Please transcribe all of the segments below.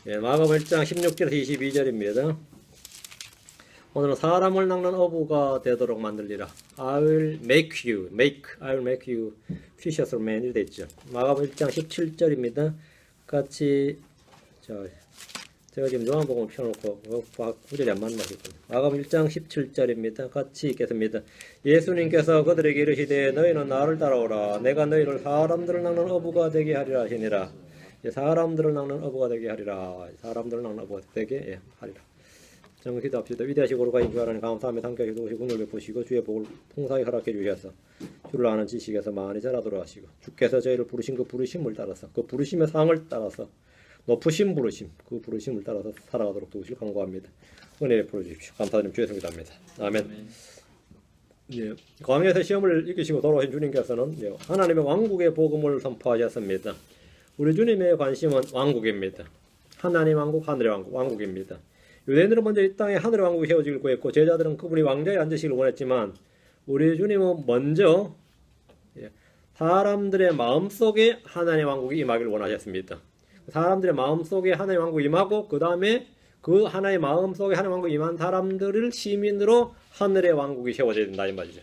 예, 마가복음 1장 16절에서 22절입니다. 오늘은 사람을 낚는 어부가 되도록 만들리라. I will make you fishers of men. 이렇게 됐죠. 마가복음 1장 17절입니다. 같이 제가 지금 요한복음을 펴놓고 구절이 안 맞나 싶군요. 마가복음 1장 17절입니다. 같이 읽겠습니다. 예수님께서 그들에게 이르시되 너희는 나를 따라오라. 내가 너희를 사람들을 낚는 어부가 되게 하리라 하시니라. 사람들을 낚는 어부가 되게 하리라. 사람들을 낚는 어부가 되게 하리라. 정말 기도합시다. 위대하시고 거룩하신 주 하나님 감사하며 함께 기도하시고 은혜를 베푸시고 주의 복을 풍성히 허락해 주셔서 주를 아는 지식에서 많이 자라도록 하시고 주께서 저희를 부르신 그 부르심을 따라서 그 부르심의 상을 따라서 높으신 부르심 그 부르심을 따라서 살아가도록 도우시길 간구합니다. 은혜 베풀어 주십시오. 감사드리며 주의 성을 기도합니다. 아멘. 예, 광야에서 시험을 이기시고 돌아오신 주님께서는 하나님의 왕국의 복음을 선포하셨습니다. 우리 주님의 관심은 왕국입니다. 하나님 왕국, 하늘의 왕국, 왕국입니다. 유대인들은 먼저 이 땅에 하늘의 왕국이 세워지길 구했고 제자들은 그분이 왕좌에 앉으시길 원했지만 우리 주님은 먼저 사람들의 마음속에 하나님의 왕국이 임하기를 원하셨습니다. 사람들의 마음속에 하나님의 왕국이 임하고 그 다음에 그 하나의 마음속에 하나님의 왕국이 임한 사람들을 시민으로 하늘의 왕국이 세워져야 된다 이 말이죠.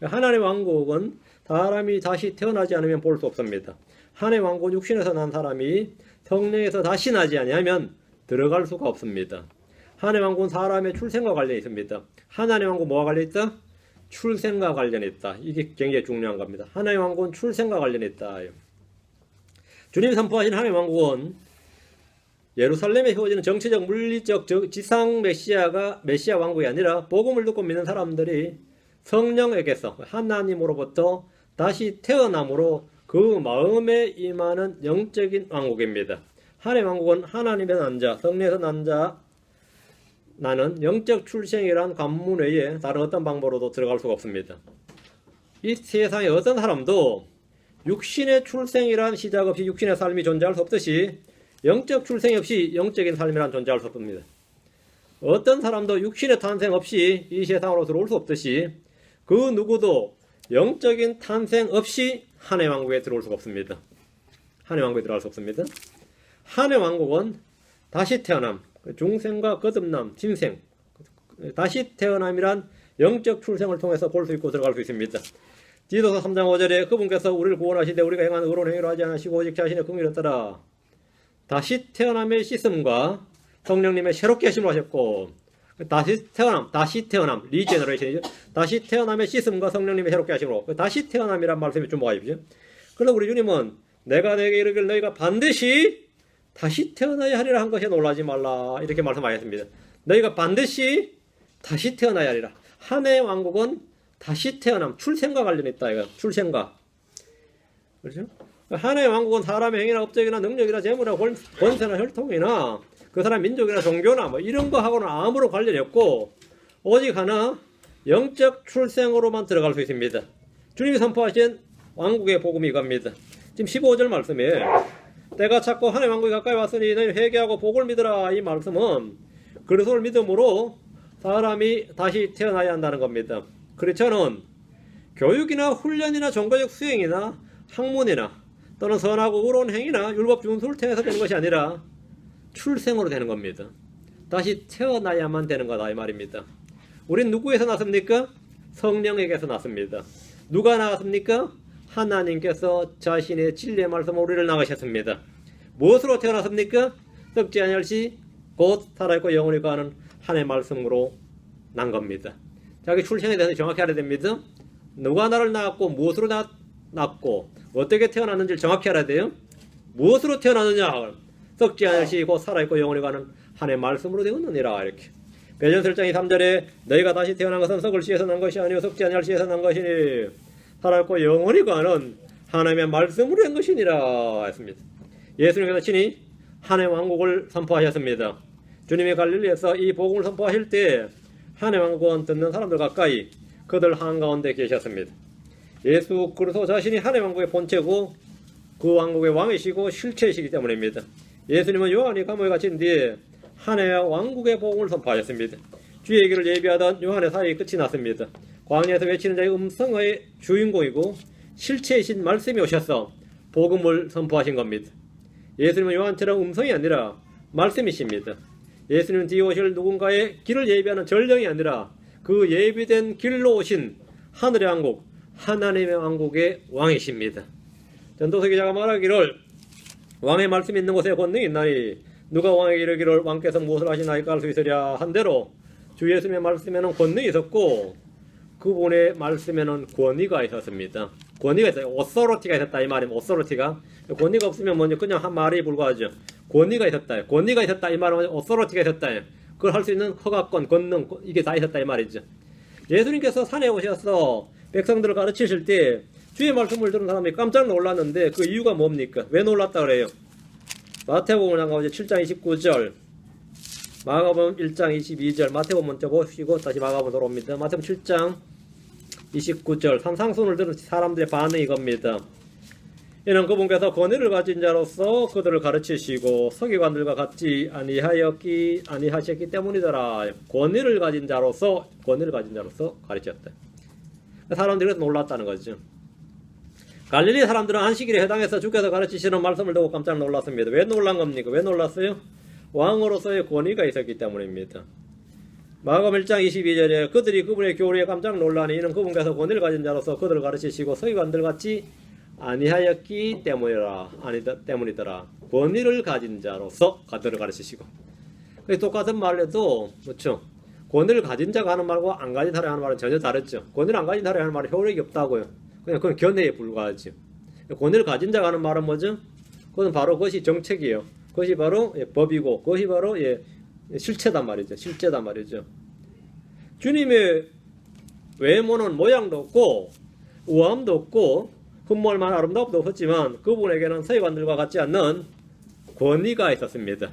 하나님의 왕국은 사람이 다시 태어나지 않으면 볼 수 없습니다. 하나님의 왕국은 육신에서 난 사람이 성령에서 다시 나지 아니하면 들어갈 수가 없습니다. 하나님의 왕국은 사람의 출생과 관련이 있습니다. 하나님의 왕국은 뭐와 관련이 있다? 출생과 관련이 있다. 이게 굉장히 중요한 겁니다. 하나님의 왕국은 출생과 관련이 있다. 주님이 선포하신 하나님의 왕국은 예루살렘에 세워지는 정치적, 물리적, 지상 메시아 왕국이 아니라 복음을 듣고 믿는 사람들이 성령에게서 하나님으로부터 다시 태어남으로 그 마음에 임하는 영적인 왕국입니다. 하나님의 왕국은 하나님의 난 자, 성령에서 난 자, 나는 영적 출생이란 관문 외에 다른 어떤 방법으로도 들어갈 수가 없습니다. 이 세상에 어떤 사람도 육신의 출생이란 시작 없이 육신의 삶이 존재할 수 없듯이 영적 출생 없이 영적인 삶이란 존재할 수 없습니다. 어떤 사람도 육신의 탄생 없이 이 세상으로 들어올 수 없듯이 그 누구도 영적인 탄생 없이 하나님의 왕국에 들어올 수가 없습니다. 하나님의 왕국에 들어갈 수 없습니다. 하나님의 왕국은 다시 태어남, 중생과 거듭남, 짐생, 다시 태어남이란 영적 출생을 통해서 볼 수 있고 들어갈 수 있습니다. 디도서 3장 5절에 그분께서 우리를 구원하시되 우리가 행한 의로운 행위로 하지 않으시고 오직 자신의 긍휼을 따라 다시 태어남의 씻음과 성령님의 새롭게 하심을 하셨고 다시 태어남, 리제너레이션이죠. 다시 태어남의 씻음과 성령님의 새롭게 하심으로 다시 태어남이란 말씀에 주목하십시오. 그래서 우리 주님은 내가 너에게 이르기를 너희가 반드시 다시 태어나야 하리라 한 것에 놀라지 말라 이렇게 말씀하셨습니다. 너희가 반드시 다시 태어나야 하리라. 하나님의 왕국은 다시 태어남, 출생과 관련이 있다. 이거 출생과. 그렇죠? 하나님의 왕국은 사람의 행위나 업적이나 능력이나 재물이나 권세나 혈통이나 그 사람 민족이나 종교나 뭐 이런 거하고는 아무런 관련이 없고 오직 하나 영적 출생으로만 들어갈 수 있습니다. 주님이 선포하신 왕국의 복음이 이겁니다. 지금 15절 말씀에 때가 찼고 하나님의 왕국이 가까이 왔으니 너희 회개하고 복을 믿으라 이 말씀은 그리스도를 믿음으로 사람이 다시 태어나야 한다는 겁니다. 크리스천은 교육이나 훈련이나 종교적 수행이나 학문이나 또는 선하고 의로운 행위나 율법 준수를 통해서 되는 것이 아니라 출생으로 되는 겁니다. 다시 태어나야만 되는 거다 이 말입니다. 우린 누구에서 났습니까? 성령에게서 났습니다. 누가 나왔습니까? 하나님께서 자신의 진리의 말씀으로 우리를 낳으셨습니다. 무엇으로 태어났습니까? 썩지 아니할 시 곧 살아있고 영원히 거하는 하나님의 말씀으로 난 겁니다. 자기 출생에 대해서 정확히 알아야 됩니다. 누가 나를 낳았고 무엇으로 낳았고 어떻게 태어났는지를 정확히 알아야 돼요. 무엇으로 태어났느냐? 썩지 않을 시 곧 살아있고 영원히 가는 하나님의 말씀으로 되었느니라 이렇게. 베드로서 1장 3절에 너희가 다시 태어난 것은 썩을 씨에서 난 것이 아니요 썩지 아니할 씨에서 난 것이니 살아있고 영원히 가는 하나님의 말씀으로 된 것이니라 했습니다. 예수님께서 친히 하나님의 왕국을 선포하셨습니다. 주님이 갈릴리에서 이 복음을 선포하실 때 하나님의 왕국은 듣는 사람들 가까이 그들 한가운데 계셨습니다. 예수 그리스도 자신이 하나님의 왕국의 본체고 그 왕국의 왕이시고 실체이시기 때문입니다. 예수님은 요한이 감옥에 갇힌 뒤에 하나님의 왕국의 복음을 선포하셨습니다. 주의 길을 예비하던 요한의 사역이 끝이 났습니다. 광야에서 외치는 자의 음성의 주인공이고 실체이신 말씀이 오셔서 복음을 선포하신 겁니다. 예수님은 요한처럼 음성이 아니라 말씀이십니다. 예수님 뒤에 오실 누군가의 길을 예비하는 전령이 아니라 그 예비된 길로 오신 하늘의 왕국, 하나님의 왕국의 왕이십니다. 전도서 기자가 말하기를 왕의 말씀이 있는 곳에 권능이 있나니 누가 왕에게 이르기를 왕께서 무엇을 하시나이까 할 수 있으랴 한대로 주 예수님의 말씀에는 권능이 있었고 그분의 말씀에는 권위가 있었습니다. 권위가 있어요. 오소로티가 있었다 이 말이면 오소로티가 권위가 없으면 먼저 그냥 한 말이 불과하죠. 권위가 있었다. 권위가 있었다 이 말은 오소로티가 있었다. 그걸 할 수 있는 허가권, 권능 이게 다 있었다 이 말이죠. 예수님께서 산에 오셔서 백성들을 가르치실 때 주의 말씀을 들은 사람이 깜짝 놀랐는데 그 이유가 뭡니까? 왜 놀랐다 그래요? 마태복음 7장 29절, 마가복음 1장 22절, 마태복음 먼저 보시고 다시 마가복음 돌아옵니다. 마태복음 7장 29절, 산상순을 들은 사람들의 반응이 이겁니다. 이는 그분께서 권위를 가진 자로서 그들을 가르치시고 서기관들과 같지 아니하셨기 때문이더라. 권위를 가진 자로서 가르쳤다. 사람들이 그래서 놀랐다는 거죠. 갈릴리 사람들은 안식일에 해당해서 주께서 가르치시는 말씀을 듣고 깜짝 놀랐습니다. 왜 놀란 겁니까? 왜 놀랐어요? 왕으로서의 권위가 있었기 때문입니다. 마가복음 1장 22절에 그들이 그분의 교리에 깜짝 놀라니 이는 그분께서 권위를 가진 자로서 그들을 가르치시고 서기관들 같이 아니하였기 때문이더라. 권위를 가진 자로서 그들을 가르치시고. 똑같은 말에도 그렇죠. 권위를 가진 자가 하는 말과 안 가진 사람이 하는 말은 전혀 다르죠. 권위를 안 가진 사람이 하는 말은 효력이 없다고요. 그건 견해에 불과하죠. 권위를 가진 자가 하는 말은 뭐죠? 그건 바로 그것이 정책이에요. 그것이 바로 법이고 그것이 바로 실체단 말이죠. 실제단 말이죠. 주님의 외모는 모양도 없고 우아함도 없고 흠모할 만한 아름다움도 없었지만 그분에게는 서기관들과 같지 않는 권위가 있었습니다.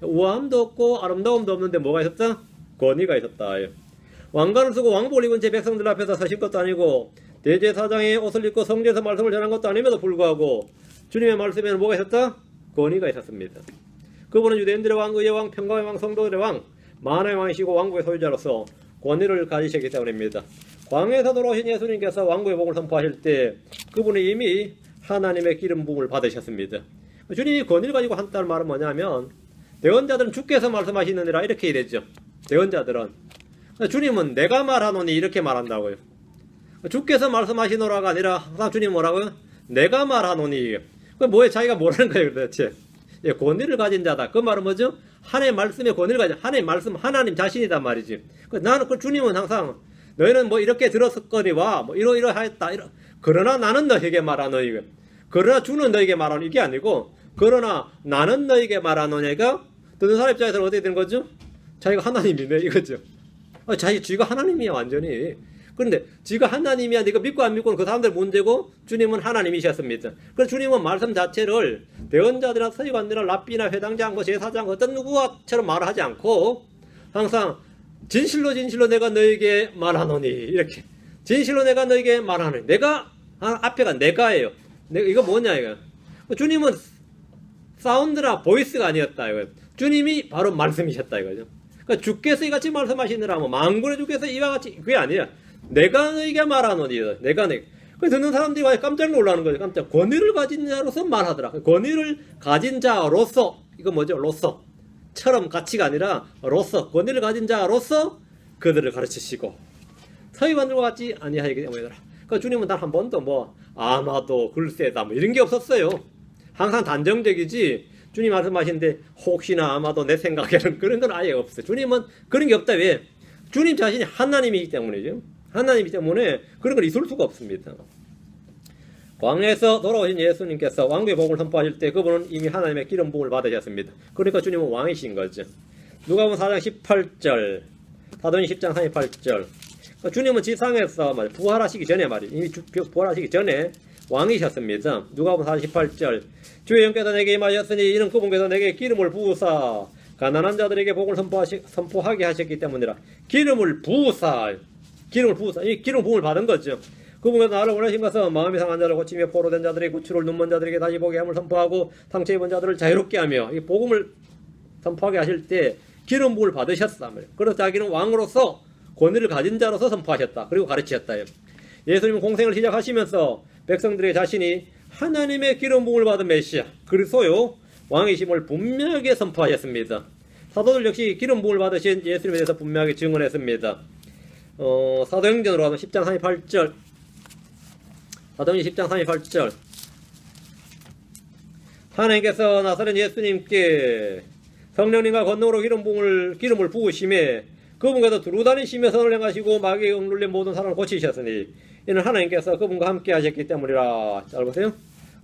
우아함도 없고 아름다움도 없는데 뭐가 있었다? 권위가 있었다. 왕관을 쓰고 왕복을 입은 제 백성들 앞에서 서실 것도 아니고 대제사장의 옷을 입고 성전에서 말씀을 전한 것도 아님에도 불구하고 주님의 말씀에는 뭐가 있었다? 권위가 있었습니다. 그분은 유대인들의 왕, 의의 왕, 평강의 왕, 성도들의 왕, 만왕의 왕이시고 왕국의 소유자로서 권위를 가지셨기 때문입니다. 광야에서 돌아오신 예수님께서 왕국의 복을 선포하실 때 그분은 이미 하나님의 기름 부음을 받으셨습니다. 주님이 권위를 가지고 한다는 말은 뭐냐면 대언자들은 주께서 말씀하시느니라 이렇게 이랬죠. 대언자들은 주님은 내가 말하노니 이렇게 말한다고요. 주께서 말씀하시노라가 아니라 항상 주님 뭐라고요? 내가 말하노니. 그 뭐에 자기가 뭐라는 거예요 도대체? 권위를 가진 자다. 그 말은 뭐죠? 하나님의 말씀에 권위를 가진 하나님의 말씀 하나님 자신이단 말이지. 나는 그 주님은 항상 너희는 뭐 이렇게 들었거니와 뭐 이러하였다. 그러나 나는 너에게 말하노니. 그러나 주는 너에게 말하노니 이게 아니고 그러나 나는 너에게 말하노니가 듣는 사람 입장에서는 어떻게 되는 거죠? 자기가 하나님이네 이거죠. 지가 하나님이야 완전히. 그런데 지가 하나님이야 네가 믿고 안 믿고는 그 사람들 문제고 주님은 하나님이셨습니다. 그래서 주님은 말씀 자체를 대언자들이나 서기관들이나 랍비나 회당장 제사장 어떤 누구처럼 말하지 않고 항상 진실로 내가 너에게 말하노니 이렇게 진실로 내가 너에게 말하노니 내가 앞에가 내가예요. 이거 뭐냐 이거. 주님은 사운드나 보이스가 아니었다 이거. 주님이 바로 말씀이셨다 이거죠. 그러니까 주께서 이같이 말씀하시느라 뭐 만군의 주께서 이와 같이 그게 아니라 내가 너에게 말하노니 내가 내. 그 듣는 사람들이 깜짝 놀라는 거죠. 깜짝 권위를 가진 자로서 말하더라. 권위를 가진 자로서 이거 뭐죠? 로서처럼 가치가 아니라 로서 권위를 가진 자로서 그들을 가르치시고 서기관들과 같이 아니하기 때문이더라. 그러니까 주님은 단 한 번도 뭐 아마도 글쎄다 뭐 이런 게 없었어요. 항상 단정적이지. 주님 말씀하시는데 혹시나 아마도 내 생각에는 그런 건 아예 없어요. 주님은 그런 게 없다. 왜? 주님 자신이 하나님이기 때문이죠. 하나님이기 때문에 그런 건 있을 수가 없습니다. 광야에서 돌아오신 예수님께서 왕국의 복을 선포하실 때 그분은 이미 하나님의 기름 부음을 받으셨습니다. 그러니까 주님은 왕이신 거죠. 누가복음 4장 18절, 사도행전 10장 38절. 그러니까 주님은 지상에서 부활하시기 전에 말이에요. 이미 부활하시기 전에 왕이셨습니다. 누가복음 4장 18절. 주의 영께서 내게 임하셨으니 이는 그분께서 내게 기름을 부으사 가난한 자들에게 복을 선포하게 하셨기 때문이라. 기름을 부으사 이 기름 부음을 받은 거죠. 그분께서 나를 원하신 것은 마음이 상한 자를 고치며 포로된 자들의 구출을 눈먼 자들에게 다시 보게 함을 선포하고 상처 입은 자들을 자유롭게 하며 이 복음을 선포하게 하실 때 기름 부음을 받으셨다. 그래서 자기는 왕으로서 권위를 가진 자로서 선포하셨다. 그리고 가르치셨다. 예수님은 공생을 시작하시면서 백성들의 자신이 하나님의 기름 부음을 받은 메시아 그리스도요 왕이심을 분명하게 선포하였습니다. 사도들 역시 기름 부음을 받으신 예수님에 대해서 분명하게 증언했습니다. 사도행전으로 가면 10장 38절, 사도행전 10장 38절, 하나님께서 나사렛 예수님께 성령님과 권능으로 기름을 부으심에 그분께서 두루 다니시며 선을 행하시고 마귀에 억눌린 모든 사람을 고치셨으니 이는 하나님께서 그분과 함께 하셨기 때문이라. 잘 보세요.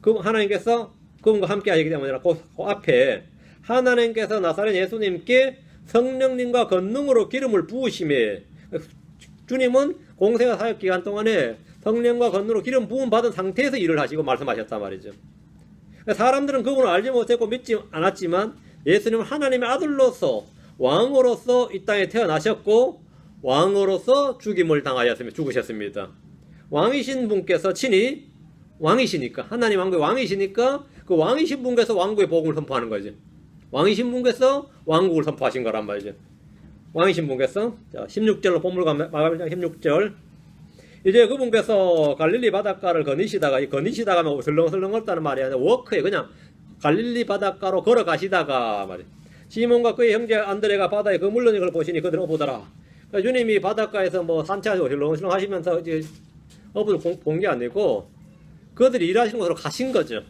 하나님께서 그분과 함께 하셨기 때문이라. 그 앞에 하나님께서 나사렛 예수님께 성령님과 권능으로 기름을 부으심에, 주님은 공생의 사역 기간 동안에 성령과 권능으로 기름 부음 받은 상태에서 일을 하시고 말씀하셨단 말이죠. 사람들은 그분을 알지 못했고 믿지 않았지만 예수님은 하나님의 아들로서 왕으로서 이 땅에 태어나셨고 왕으로서 죽임을 당하였습니다. 죽으셨습니다. 왕이신 분께서 친히 왕이시니까, 하나님 왕국의 왕이시니까 그 왕이신 분께서 왕국의 복음을 선포하는 거죠. 왕이신 분께서 왕국을 선포하신 거란 말이죠. 왕이신 분께서. 자, 16절로 본문을 마가복음 16절. 이제 그분께서 갈릴리 바닷가를 거니시다가, 이 거니시다가 하면 설렁설렁 걷다는 말이 아니라 워크에 그냥 갈릴리 바닷가로 걸어가시다가 말이에요. 시몬과 그의 형제 안드레가 바다에 그물러는 걸 보시니 그들은 어부더라. 그러니까 주님이 바닷가에서 뭐 산책하시고 설렁설렁 하시면서 이제 어부를 본 게 아니고 그들이 일하시는 곳으로 가신 거죠.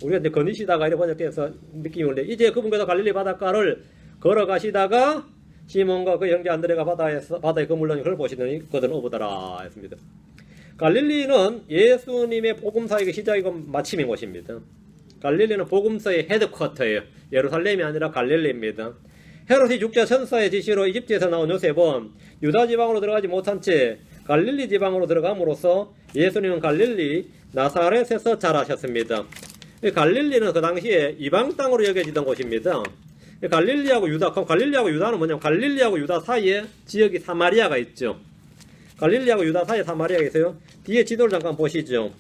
우리가 이제 거니시다가 이렇게 번역돼서 느낌이 오는데, 이제 그분께서 갈릴리 바닷가를 걸어가시다가 시몬과 그 형제 안드레가 바다에 그물러는 걸 보시더니 그들은 어부더라 했습니다. 갈릴리는 예수님의 복음사역의 시작이고 마침인 곳입니다. 갈릴리는 복음서의 헤드쿼터예요. 예루살렘이 아니라 갈릴리입니다. 헤롯이 육자 천사의 지시로 이집트에서 나온 요셉은 유다 지방으로 들어가지 못한 채 갈릴리 지방으로 들어감으로써 예수님은 갈릴리 나사렛에서 자라셨습니다. 갈릴리는 그 당시에 이방 땅으로 여겨지던 곳입니다. 갈릴리하고 유다, 그럼 갈릴리하고 유다는 뭐냐면 갈릴리하고 유다 사이에 지역이 사마리아가 있죠. 갈릴리하고 유다 사이에 사마리아가 있어요. 뒤에 지도를 잠깐 보시죠.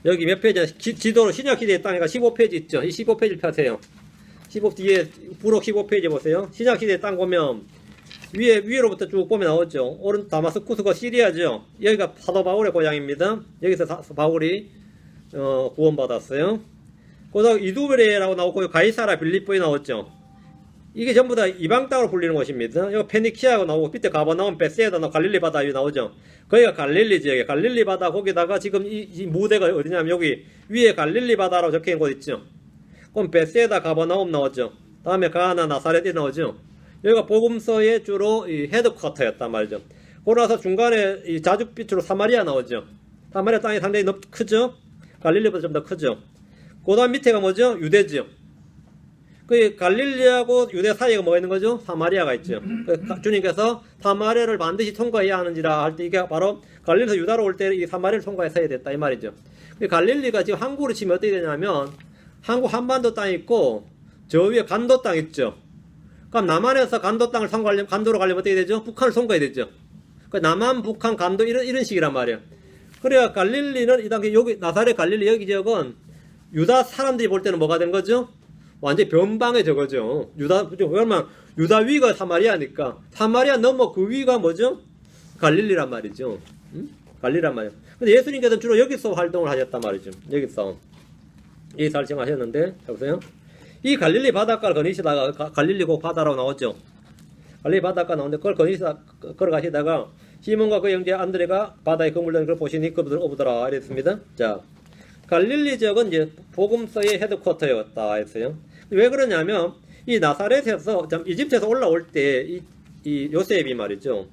여기 몇 페이지야? 지도로 신약시대의 땅이가 15페이지 있죠. 이 15페이지를 펴세요. 뒤에 부록 15페이지 보세요. 신약시대의 땅 보면 위로부터 쭉 보면 나오죠. 오른 다마스쿠스가 시리아죠. 여기가 사도 바울의 고향입니다. 여기서 바울이 구원받았어요. 거기다 이두베레라고 나오고 가이사라 빌립보에 나왔죠. 이게 전부 다 이방 땅으로 불리는 곳입니다. 여기 페니키아가 나오고 밑에 가버나움, 베세다, 갈릴리 바다 위 나오죠. 거기가 갈릴리 지역에 갈릴리 바다 거기다가 지금 이 무대가 어디냐면 여기 위에 갈릴리 바다라고 적혀있는 곳 있죠. 그럼 베세다, 가버나움 나오죠. 다음에 가나, 나사렛이 나오죠. 여기가 복음서의 주로 이 헤드쿼터였단 말이죠. 그러고 나서 중간에 이 자줏빛으로 사마리아 나오죠. 사마리아 땅이 상당히 크죠. 갈릴리보다 좀 더 크죠. 그 다음 밑에가 뭐죠? 유대죠. 그 갈릴리하고 유대 사이에 뭐가 있는 거죠? 사마리아가 있죠. 주님께서 사마리아를 반드시 통과해야 하는지라 할 때 이게 바로 갈릴리에서 유다로 올 때 이 사마리아를 통과해서 해야 됐다 이 말이죠. 갈릴리가 지금 한국으로 치면 어떻게 되냐면 한국 한반도 땅이 있고 저 위에 간도 땅 있죠. 그럼 남한에서 간도 땅을 통과하려면 간도로 가려면 어떻게 되죠? 북한을 통과해야 되죠. 남한, 북한, 간도 이런 식이란 말이에요. 그래야 갈릴리는 이 당시 여기 나사렛 갈릴리 여기 지역은 유다 사람들이 볼 때는 뭐가 된 거죠? 완전 변방의 저거죠. 왜냐면 유다 위가 사마리아니까 사마리아 넘어 그 위가 뭐죠? 갈릴리란 말이죠. 갈릴리란 말이에요. 근데 예수님께서는 주로 여기서 활동을 하셨단 말이죠. 여기서 활동하셨는데, 보세요. 이 갈릴리 바닷가를 거니시다가 갈릴리 그 바다라고 나왔죠. 갈릴리 바닷가 나오는데 그걸 걸어가시다가 시몬과 그 형제 안드레가 바다에 그물던 걸 보시니 그분들 어부더라 이랬습니다. 자, 갈릴리 지역은 이제 복음서의 헤드쿼터였다 했어요. 왜 그러냐면 이 나사렛에서 이집트에서 올라올 때 이 요셉이 말이죠.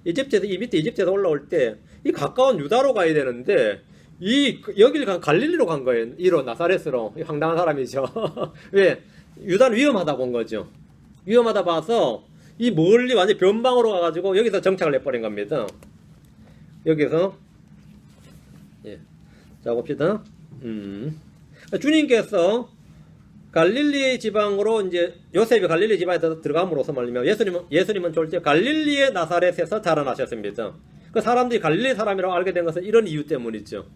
이집트에서 이 밑에 이집트에서 올라올 때 이 가까운 유다로 가야 되는데 여길 갈릴리로 간 거예요. 이로 나사렛으로. 황당한 사람이죠. 왜? 유다는 위험하다고 온 거죠. 위험하다 봐서 이 멀리 완전 변방으로 가가지고 여기서 정착을 해버린 겁니다. 여기서 자 봅시다. 주님께서 갈릴리 지방으로 이제 요셉이 갈릴리 지방에 들어감으로써 말이면 예수님은 졸제 갈릴리의 나사렛에서 자라나셨습니다. 그 사람들이 갈릴리 사람이라고 알게 된 것은 이런 이유 때문이죠.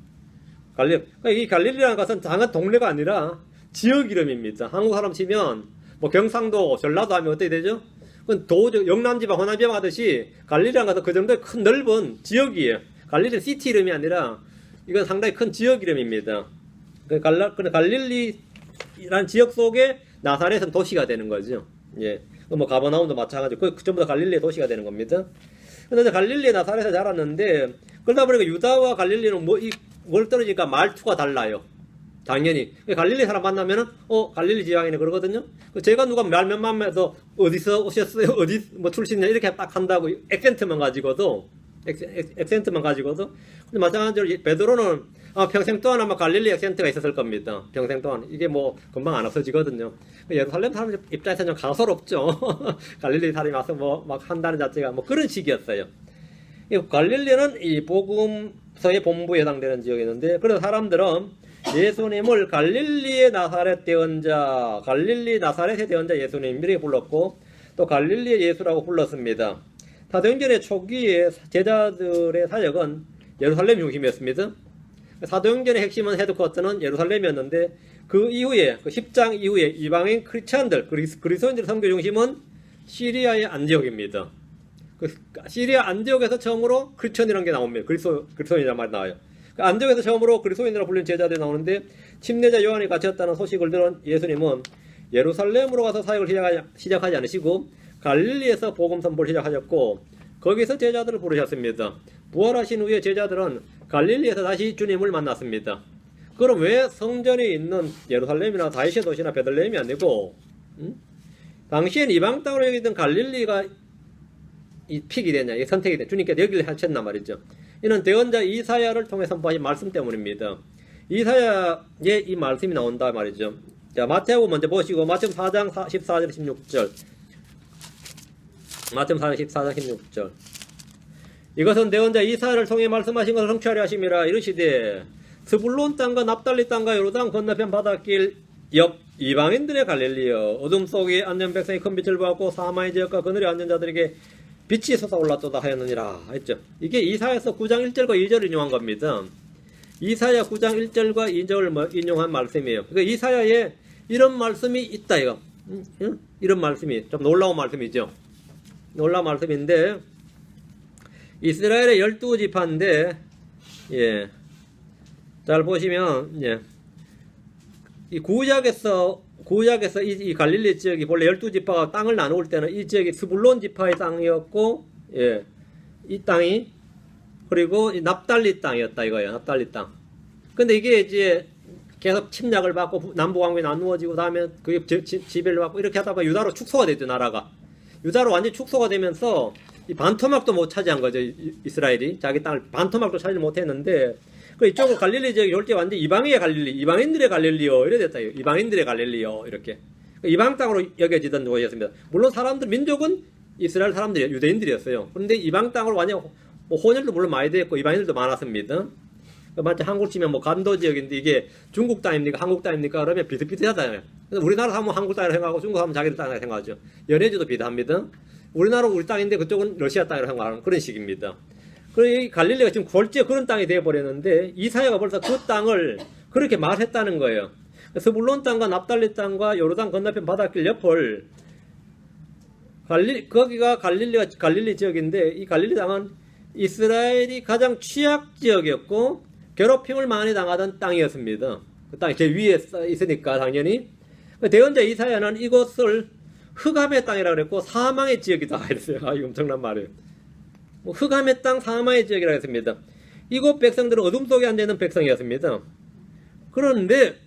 그러니까 이 갈릴리라는 것은 장한 동네가 아니라 지역 이름입니다. 한국 사람 치면 뭐 경상도, 전라도 하면 어떻게 되죠? 그건 영남지방, 호남지방 하듯이 갈릴리라는 것은 그 정도의 큰 넓은 지역이에요. 갈릴리 시티 이름이 아니라 이건 상당히 큰 지역 이름입니다. 갈릴리 갈릴리라는 지역 속에 나사렛은 도시가 되는 거죠. 예. 뭐 가버나움도 마찬가지고 그 전부 다 갈릴리의 도시가 되는 겁니다. 그런데 갈릴리의 나사렛에 자랐는데 그러다 보니까 유다와 갈릴리는 뭘 떨어지니까 말투가 달라요. 당연히 갈릴리 사람 만나면은 갈릴리 지방이네 그러거든요. 제가 누가 말 몇 만에서 어디서 오셨어요, 어디 뭐 출신이냐 이렇게 딱 한다고 액센트만 가지고도 근데 마찬가지로 베드로는 평생 동안 아마 갈릴리 액센트가 있었을 겁니다. 평생 동안 이게 뭐 금방 안 없어지거든요. 예루살렘 사람 입장에서는 좀 가소롭죠. 갈릴리 사람이 와서 뭐 막 한다는 자체가 뭐 그런 식이었어요. 갈릴리는 이 복음서의 본부에 해당되는 지역이었는데 그래서 사람들은 예수님을 갈릴리의 나사렛 대언자, 갈릴리 나사렛의 대언자 예수님 이렇게 불렀고 또 갈릴리의 예수라고 불렀습니다. 사도행전의 초기에 제자들의 사역은 예루살렘 중심이었습니다. 사도행전의 핵심은 헤드쿼터는 예루살렘이었는데 그 이후에 그 10장 이후에 이방인 크리스천들 그리스도인들 선교 중심은 시리아의 안디옥입니다. 시리아 안디옥에서 처음으로 크리스천이라는 게 나옵니다. 그리스도인이라는 말이 나와요. 안디옥에서 처음으로 그리스도인이라고 불리는 제자들이 나오는데 침례자 요한이 갇혔다는 소식을 들은 예수님은 예루살렘으로 가서 사역을 시작하지 않으시고 갈릴리에서 복음 선포를 시작하셨고 거기서 제자들을 부르셨습니다. 부활하신 후에 제자들은 갈릴리에서 다시 주님을 만났습니다. 그럼 왜 성전이 있는 예루살렘이나 다윗의 도시나 베들레헴이 아니고 당시엔 이방 땅으로 여기던 갈릴리가 이 픽이 되냐, 이 선택이 되냐, 주님께서 여기를 하셨단 말이죠. 이는 대언자 이사야를 통해 선포하신 말씀 때문입니다. 이사야의 이 말씀이 나온다 말이죠. 자, 마태복음 먼저 보시고 마태복음 4장 14절 16절. 마태복음 4장 14절 16절. 이것은 대언자 이사야를 통해 말씀하신 것을 성취하려 하심이라. 이르시되 스불론 땅과 납달리 땅과 요르단 건너편 바닷길 옆 이방인들의 갈릴리여, 어둠 속에 앉은 백성이 큰 빛을 보았고 사마의 지역과 그늘에 앉은 자들에게 빛이 솟아올랐도다 하였느니라 했죠. 이게 이사야서 9장 1절과 2절을 인용한 겁니다. 이사야 9장 1절과 2절을 인용한 말씀이에요. 그러니까 이사야에 이런 말씀이 있다 이거. 이런 말씀이 좀 놀라운 말씀이죠. 놀라운 말씀인데 이스라엘의 12지파인데 예. 잘 보시면 예. 이 구약에서 이 갈릴리 지역이 본래 12지파가 땅을 나누을 때는 이 지역이 스불론 지파의 땅이었고 예. 이 땅이 그리고 이 납달리 땅이었다 이거예요. 납달리 땅. 근데 이게 이제 계속 침략을 받고 남북왕국이 나누어지고 다음에 그게 지배를 받고 이렇게 하다 보면 유다로 축소가 됐죠. 나라가. 유다로 완전히 축소가 되면서 이 반토막도 못 차지한 거죠. 이스라엘이 자기 땅을 반토막도 차지 못했는데 그 이쪽으로 갈릴리 지역이 올 때 완전 이방의 갈릴리, 이방인들의 갈릴리요 이래 됐다. 이방인들의 갈릴리요 이렇게 이방 땅으로 여겨지던 곳이었습니다. 물론 사람들 민족은 이스라엘 사람들이 유대인들이었어요. 그런데 이방 땅으로 완전 뭐 혼혈도 물론 많이 됐고 이방인들도 많았습니다. 마치 한국 치면 뭐 간도 지역인데 이게 중국 땅입니까 한국 땅입니까 그러면 비슷비슷하잖아요. 그래서 우리나라 하면 한국 땅이라고 생각하고 중국 하면 자기들 땅이라고 생각하죠. 연해주도 비슷합니다. 우리나라 우리 땅인데 그쪽은 러시아 땅이라고 생각하는 그런 식입니다. 그리고 이 갈릴리가 지금 골째 그런 땅이 되어버렸는데 이사야가 벌써 그 땅을 그렇게 말했다는 거예요. 스불론 땅과 납달리 땅과 요르단 건너편 바닷길 옆을 거기가 갈릴리 지역인데 이 갈릴리 땅은 이스라엘이 가장 취약 지역이었고 괴롭힘을 많이 당하던 땅이었습니다. 그 땅이 제일 위에 있으니까 당연히 대언자 이사야는 이곳을 흑암의 땅이라고 그랬고 사망의 지역이다 이랬어요. 이거 엄청난 말이에요. 흑암의 땅 사마의 지역이라고 했습니다. 이곳 백성들은 어둠 속에 앉아있는 백성이었습니다. 그런데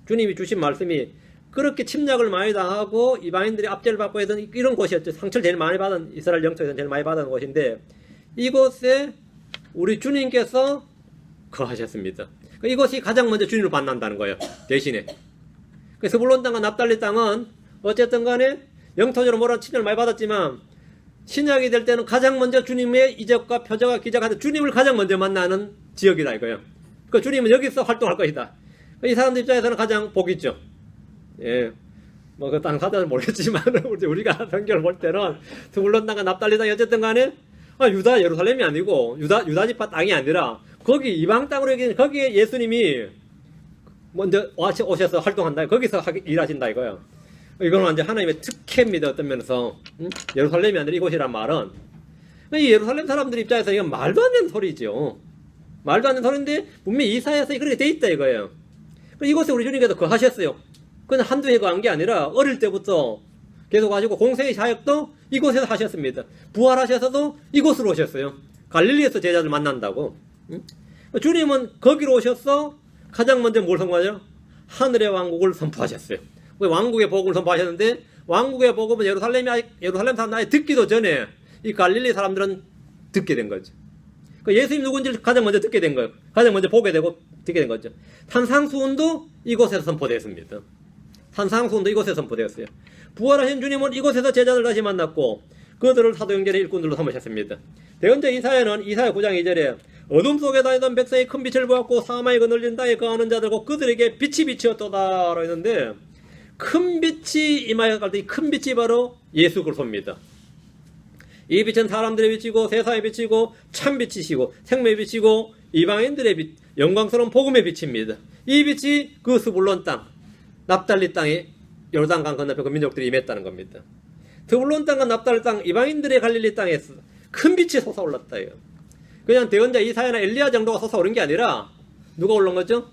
주님이 주신 말씀이 그렇게 침략을 많이 당하고 이방인들이 압제를 받고 했던 이런 곳이었죠. 상처를 제일 많이 받은 이스라엘 영토에서 제일 많이 받은 곳인데 이곳에 우리 주님께서 거하셨습니다. 이곳이 가장 먼저 주님을 만난다는 거예요. 대신에 그래서 스불론 땅과 납달리 땅은 어쨌든 간에 영토적으로 뭐라 침략을 많이 받았지만 신약이 될 때는 가장 먼저 주님의 이적과 표적과 기적하는 주님을 가장 먼저 만나는 지역이다 이거예요. 그 주님은 여기서 활동할 것이다. 이 사람들 입장에서는 가장 복이 있죠. 예. 뭐 그 땅 사자는 모르겠지만 우리가 성경을 볼 때는 스불론 땅과 납달리 땅이 어쨌든 간에 유다 예루살렘이 아니고 유다 지파 땅이 아니라 거기 이방 땅으로 여기는 거기에 예수님이 먼저 오셔서 활동한다. 거기서 일하신다 이거예요. 이건 완전 하나님의 특혜입니다. 어떤 면에서 예루살렘이 아니라 이곳이란 말은 이 예루살렘 사람들 입장에서 이건 말도 안 되는 소리죠. 말도 안 되는 소리인데 분명히 이사야서 그렇게 돼 있다 이거예요. 이곳에 우리 주님께서 거하셨어요. 그냥 한두 해가 한 게 아니라 어릴 때부터 계속 하시고 공생의 사역도 이곳에서 하셨습니다. 부활하셔서도 이곳으로 오셨어요. 갈릴리에서 제자들 만난다고. 주님은 거기로 오셔서 가장 먼저 뭘 선포하죠? 하늘의 왕국을 선포하셨어요. 왕국의 복음을 선포하셨는데 왕국의 복음은 예루살렘 사람들이 아예 듣기도 전에 이 갈릴리 사람들은 듣게 된 거죠. 예수님 누군지를 가장 먼저 듣게 된 거예요. 가장 먼저 보게 되고 듣게 된 거죠. 산상수훈도 이곳에서 선포되었습니다. 산상수훈도 이곳에서 선포되었어요. 부활하신 주님은 이곳에서 제자들 다시 만났고 그들을 사도행전의 일꾼들로 삼으셨습니다. 대언자 이사야는 이사야 9장 2절에 어둠 속에 다니던 백성이 큰 빛을 보았고 사마에 그늘진 땅에 거하는 자들과 그들에게 빛이 비치었도다 라고 했는데 큰 빛이 임하여 갈 때 이 큰 빛이 바로 예수 그리스도입니다. 이 빛은 사람들의 빛이고 세상의 빛이고 참 빛이시고 생명의 빛이고 이방인들의 빛, 영광스러운 복음의 빛입니다. 이 빛이 그 스불론 땅, 납달리 땅에 요르단강 건너편 그 민족들이 임했다는 겁니다. 스불론 땅과 납달리 땅, 이방인들의 갈릴리 땅에서 큰 빛이 솟아올랐다. 그냥 대언자 이사야나 엘리야 정도가 솟아오른 게 아니라 누가 올라온 거죠?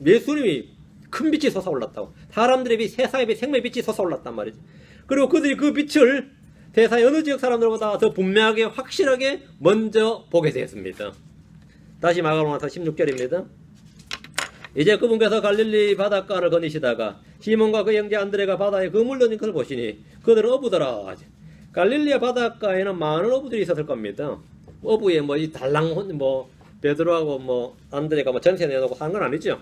예수님이 큰 빛이 솟아올랐다고. 사람들의 빛, 세상의 빛, 생명의 빛이 솟아올랐단 말이죠. 그리고 그들이 그 빛을 세상의 어느 지역 사람들보다 더 분명하게 확실하게 먼저 보게 되었습니다. 다시 마가복음 16절입니다. 이제 그분께서 갈릴리 바닷가를 거니시다가 시몬과 그 형제 안드레가 바다에 그물 던진 것을 보시니 그들은 어부더라. 갈릴리아 바닷가에는 많은 어부들이 있었을 겁니다. 어부에 이 달랑 베드로하고 안드레가 전세 내놓고 사는 건 아니죠.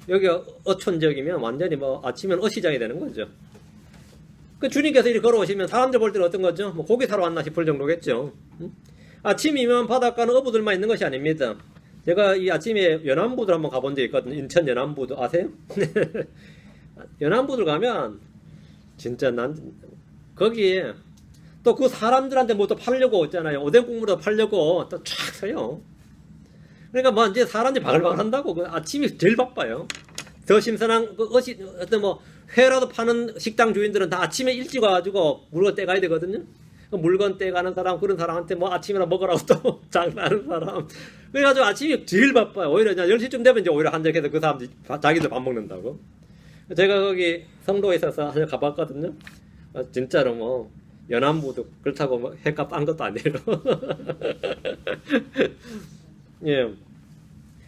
여기가 어촌 지역이면 완전히 아침엔 어시장이 되는 거죠. 그 주님께서 이렇게 걸어오시면 사람들 볼 때는 어떤 거죠? 고기 사러 왔나 싶을 정도겠죠. 아침이면 바닷가는 어부들만 있는 것이 아닙니다. 제가 이 아침에 연안부들 한번 가본 적 있거든요. 인천 연안부도 아세요? 연안부들 가면 진짜 거기에 또 그 사람들한테 뭐 또 팔려고 있잖아요. 오뎅 국물도 팔려고 또 쫙 서요. 그러니까 이제 사람들이 바글바글 한다고. 그 아침이 제일 바빠요. 더 신선한 어떤 회라도 파는 식당 주인들은 다 아침에 일찍 와가지고 물건 떼가야 되거든요. 물건 떼가는 사람, 그런 사람한테 아침이나 먹으라고 또 장사하는 사람. 그래가지고 아침이 제일 바빠요. 오히려 10시쯤 되면 이제 오히려 한적해서 그 사람들이 자기들 밥 먹는다고. 제가 거기 성도에 있어서 한번 가봤거든요. 진짜로 연안부도 그렇다고 횟값 딴 것도 아니에요. 예.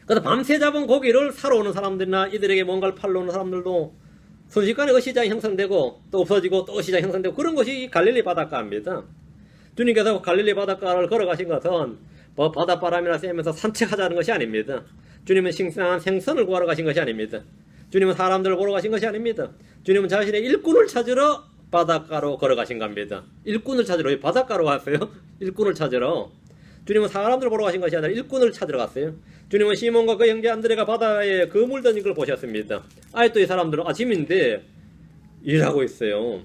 그래서 밤새 잡은 고기를 사러 오는 사람들이나 이들에게 뭔가를 팔러 오는 사람들도 순식간에 어시장이 형성되고 또 없어지고 또 어시장이 형성되고 그런 것이 갈릴리 바닷가입니다. 주님께서 갈릴리 바닷가를 걸어가신 것은 바닷바람이나 쐬면서 산책하자는 것이 아닙니다. 주님은 싱싱한 생선을 구하러 가신 것이 아닙니다. 주님은 사람들을 보러 가신 것이 아닙니다. 주님은 자신의 일꾼을 찾으러 바닷가로 걸어가신 겁니다. 일꾼을 찾으러 바닷가로 갔어요. 일꾼을 찾으러. 주님은 사람들을 보러 가신 것이 아니라 일꾼을 찾으러 갔어요. 주님은 시몬과 그 형제 안드레가 바다에 그물 던진 걸 보셨습니다. 아직도 이 사람들은 아침인데 일하고 있어요.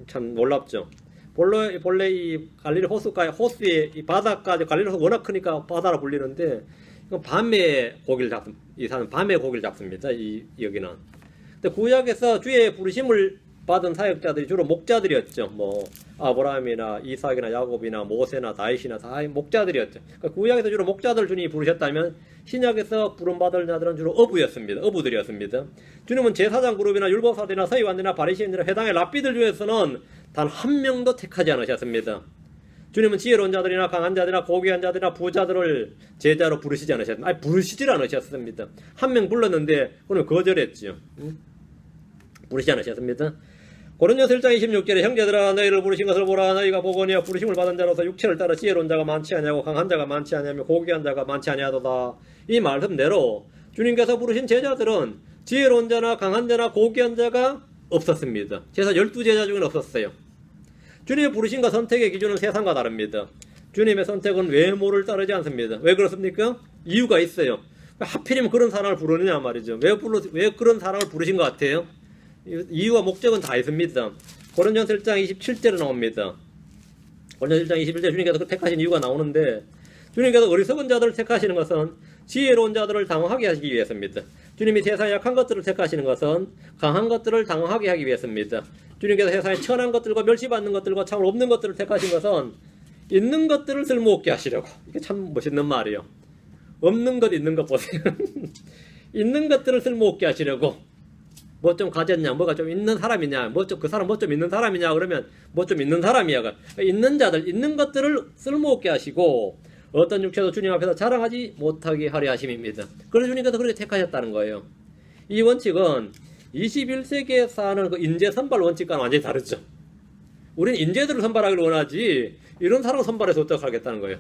참 놀랍죠. 본래 이 갈릴리 호수에 이 바닷가 갈릴리 호수 워낙 크니까 바다라 불리는데 밤에 고기를 이 사람 밤에 고기를 잡습니다. 여기는. 근데 구약에서 주의 부르심을 받은 사역자들이 주로 목자들이었죠. 아브라함이나 이삭이나 야곱이나 모세나 다윗이나 다 목자들이었죠. 그러니까 구약에서 주로 목자들 주님이 부르셨다면 신약에서 부름받을 자들은 주로 어부들이었습니다. 주님은 제사장 그룹이나 율법사들이나 서기관들이나 바리새인들이나 회당의 랍비들 중에서는 단 한 명도 택하지 않으셨습니다. 주님은 지혜로운 자들이나 강한 자들이나 고귀한 자들이나 부자들을 제자로 부르시지 않으셨습니다. 부르시질 않으셨습니다. 한 명 불렀는데 그는 거절했지요. 부르시지 않으셨습니다. 고린도서 1장 26절에 형제들아 너희를 부르신 것을 보라. 너희가 보거니와 부르심을 받은 자로서 육체를 따라 지혜로운 자가 많지 아니하고 강한 자가 많지 아니하며 고귀한 자가 많지 아니하도다. 이 말씀대로 주님께서 부르신 제자들은 지혜로운 자나 강한 자나 고귀한 자가 없었습니다. 제사 12제자 중에는 없었어요. 주님의 부르심과 선택의 기준은 세상과 다릅니다. 주님의 선택은 외모를 따르지 않습니다. 왜 그렇습니까? 이유가 있어요. 하필이면 그런 사람을 부르느냐 말이죠. 왜 그런 사람을 부르신 것 같아요? 이유와 목적은 다 있습니다. 고린도서 1장 27절에 나옵니다. 고린도서 1장 21절에 주님께서 택하신 이유가 나오는데 주님께서 어리석은 자들을 택하시는 것은 지혜로운 자들을 당황하게 하시기 위해서입니다. 주님이 세상에 약한 것들을 택하시는 것은 강한 것들을 당황하게 하기 위해서입니다. 주님께서 세상에 천한 것들과 멸시받는 것들과 참 없는 것들을 택하신 것은 있는 것들을 쓸모없게 하시려고. 이게 참 멋있는 말이에요. 없는 것 있는 것 보세요. 있는 것들을 쓸모없게 하시려고 뭐 좀 가졌냐, 뭐가 좀 있는 사람이냐, 뭐 좀 그 사람 뭐 좀 있는 사람이냐 그러면 뭐 좀 있는 사람이야. 있는 자들, 있는 것들을 쓸모없게 하시고 어떤 육체도 주님 앞에서 자랑하지 못하게 하려 하심입니다. 그래서 주님께서 그렇게 택하셨다는 거예요. 이 원칙은 21세기에 사는 그 인재 선발 원칙과는 완전히 다르죠. 우리는 인재들을 선발하기를 원하지 이런 사람을 선발해서 어떡하겠다는 거예요.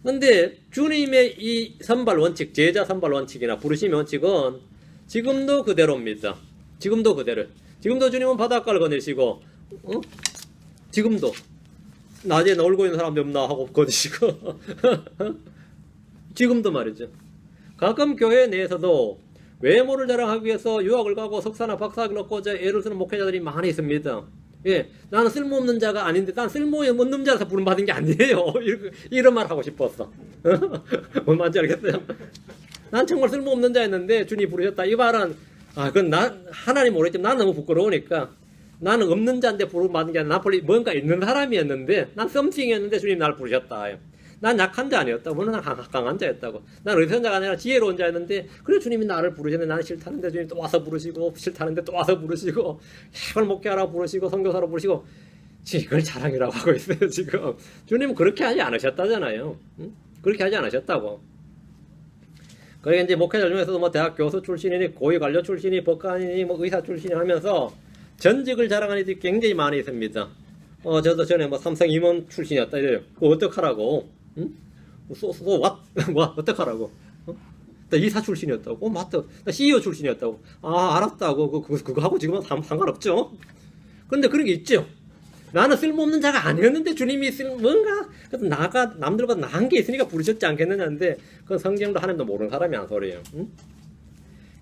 근데 주님의 이 선발 원칙, 제자 선발 원칙이나 부르심의 원칙은 지금도 그대로입니다. 지금도 그대로. 지금도 주님은 바닷가를 거니시고, 지금도 낮에 놀고 있는 사람들 없나 하고 거니시고, 지금도 말이죠. 가끔 교회 내에서도 외모를 자랑하기 위해서 유학을 가고 석사나 박사학위를 얻고자 애를 쓰는 목회자들이 많이 있습니다. 예, 나는 쓸모없는 자가 아닌데 난 쓸모없는 자라서 부름받은 게 아니에요. 이런 말 하고 싶었어. 뭔 말인지 알겠어요? 난 정말 쓸모없는 자였는데 주님이 부르셨다. 이 말은 그건 하나님 모르겠지만 나는 너무 부끄러우니까 나는 없는 자인데 부름받은 게 아니라 나폴리 뭔가 있는 사람이었는데 난 썸씽이었는데 주님 나를 부르셨다. 난 약한 자 아니었다고. 물론 난 강한 자였다고. 난 의선 자가 아니라 지혜로운 자였는데 그래 주님이 나를 부르셨는데 나는 싫다는데 주님이 또 와서 부르시고 싫다는데 또 와서 부르시고 heb을 목회하라고 부르시고 선교사로 부르시고 그걸 자랑이라고 하고 있어요. 지금 주님은 그렇게 하지 않으셨다잖아요. 응? 그렇게 하지 않으셨다고. 그게 이제 목회자 중에서도 뭐 대학 교수 출신이니 고위 관료 출신이 법관이니 뭐 의사 출신이 하면서 전직을 자랑하는 이들이 굉장히 많이 있습니다. 저도 전에 뭐 삼성 임원 출신이었다 이래요. 그거 어떡하라고? 응? 어떡하라고? 나 이사 출신이었다고? 맞다. 나 CEO 출신이었다고? 알았다고. 그거 하고 지금은 상관없죠. 그런데 그런 게 있죠. 나는 쓸모없는 자가 아니었는데 주님이 뭔가 남들보다 나은 게 있으니까 부르셨지 않겠느냐는데 그건 성경도 하나님도 모르는 사람이 한 소리예요. 응?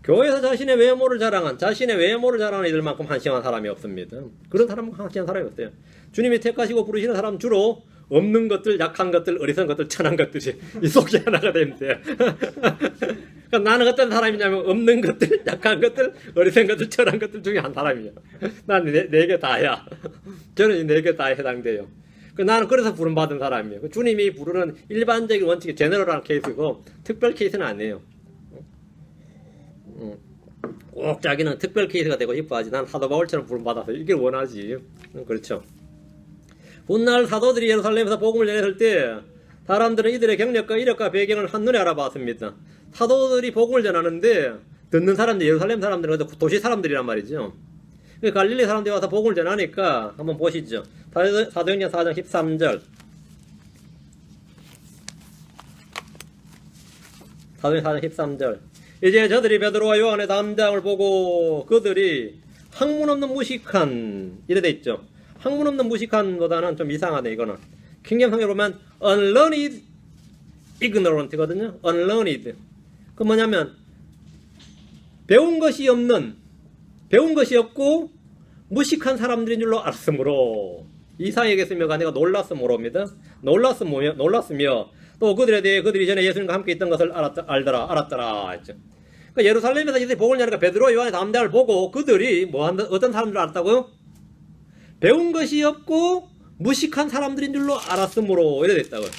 교회에서 자신의 외모를 자랑하는 이들만큼 한심한 사람이 없습니다. 그런 사람은 한심한 사람이 없어요. 주님이 택하시고 부르시는 사람은 주로 없는 것들, 약한 것들, 어리석은 것들, 천한 것들이 이 속에 하나가 됩니다. 그러니까 나는 어떤 사람이냐면 없는 것들, 약한 것들, 어리석은 것들, 천한 것들 중에 한 사람이야. 난 네 개 다야. 저는 이 네 개 다에 해당돼요. 나는 그래서 부름받은 사람이에요. 주님이 부르는 일반적인 원칙이 제너럴한 케이스고 특별 케이스는 아니에요. 꼭 자기는 특별 케이스가 되고 싶어 하지. 난 사도 바울처럼 부름받아서 이걸 원하지. 그렇죠. 훗날 사도들이 예루살렘에서 복음을 전했을 때 사람들은 이들의 경력과 이력과 배경을 한눈에 알아봤습니다. 사도들이 복음을 전하는데 듣는 사람들, 예루살렘 사람들은 도시 사람들이란 말이죠. 갈릴리 사람들이 와서 복음을 전하니까 한번 보시죠. 사도행전 4장 13절. 사도행전 4장 13절. 이제 저들이 베드로와 요한의 담장을 보고 그들이 학문 없는 무식한 이래 돼 있죠. 학문 없는 무식한보다는 좀 이상하네 이거는. 킹잼 성경에 보면 unlearned ignorant거든요. unlearned. 그 뭐냐면 배운 것이 없고 무식한 사람들인 줄로 알았으므로 이상하겠으며가 내가 놀랐으므로입니다. 놀랐으며 또 그들에 대해 그들이 전에 예수님과 함께 있던 것을 알았더라 했죠. 그러니까 예루살렘에서 이들이 복음을 전하니까 베드로와 요한의 담대를 보고 그들이 어떤 사람들 알았다고요? 배운 것이 없고 무식한 사람들인 줄로 알았으므로 이래 됐다고요.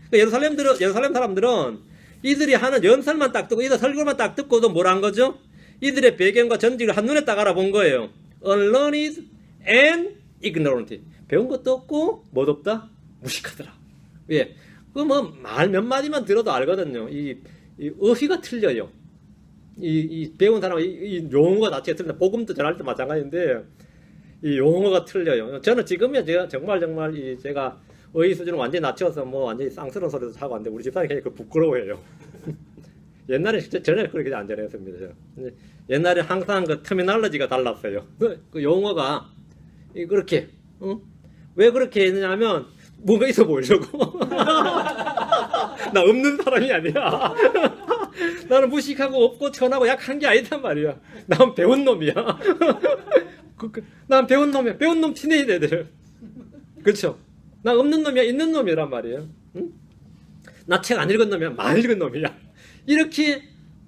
그러니까 예루살렘 사람들은 이들이 하는 연설만 딱 듣고 이들 설교만 딱 듣고도 뭘 한 거죠? 이들의 배경과 전직을 한눈에 딱 알아본 거예요. Unlearned and ignorant. 배운 것도 없고 못 없다? 무식하더라. 예. 그 뭐 말 몇 마디만 들어도 알거든요. 이 어휘가 틀려요. 이 배운 사람은 이 용어가 자체가 틀린다. 복음도 전할 때 마찬가지인데 이 용어가 틀려요. 저는 지금이야 제가 정말 제가 어휘 수준을 완전히 낮춰서 뭐 완전히 쌍스러운 소리도 하고 왔는데 우리 집사람이 그냥 부끄러워해요. 옛날에 전혀 그렇게 안 전했습니다. 옛날에 항상 그 터미널러지가 달랐어요. 그 용어가 그렇게 왜 그렇게 했느냐면 뭔가 있어 보이려고. 나 없는 사람이 아니야. 나는 무식하고 없고 천하고 약한 게 아니단 말이야. 난 배운 놈이야. 난 배운 놈이야. 배운 놈 티내야 돼. 그렇죠? 난 없는 놈이야. 있는 놈이란 말이야. 응? 나 책 안 읽은 놈이야. 많이 읽은 놈이야. 이렇게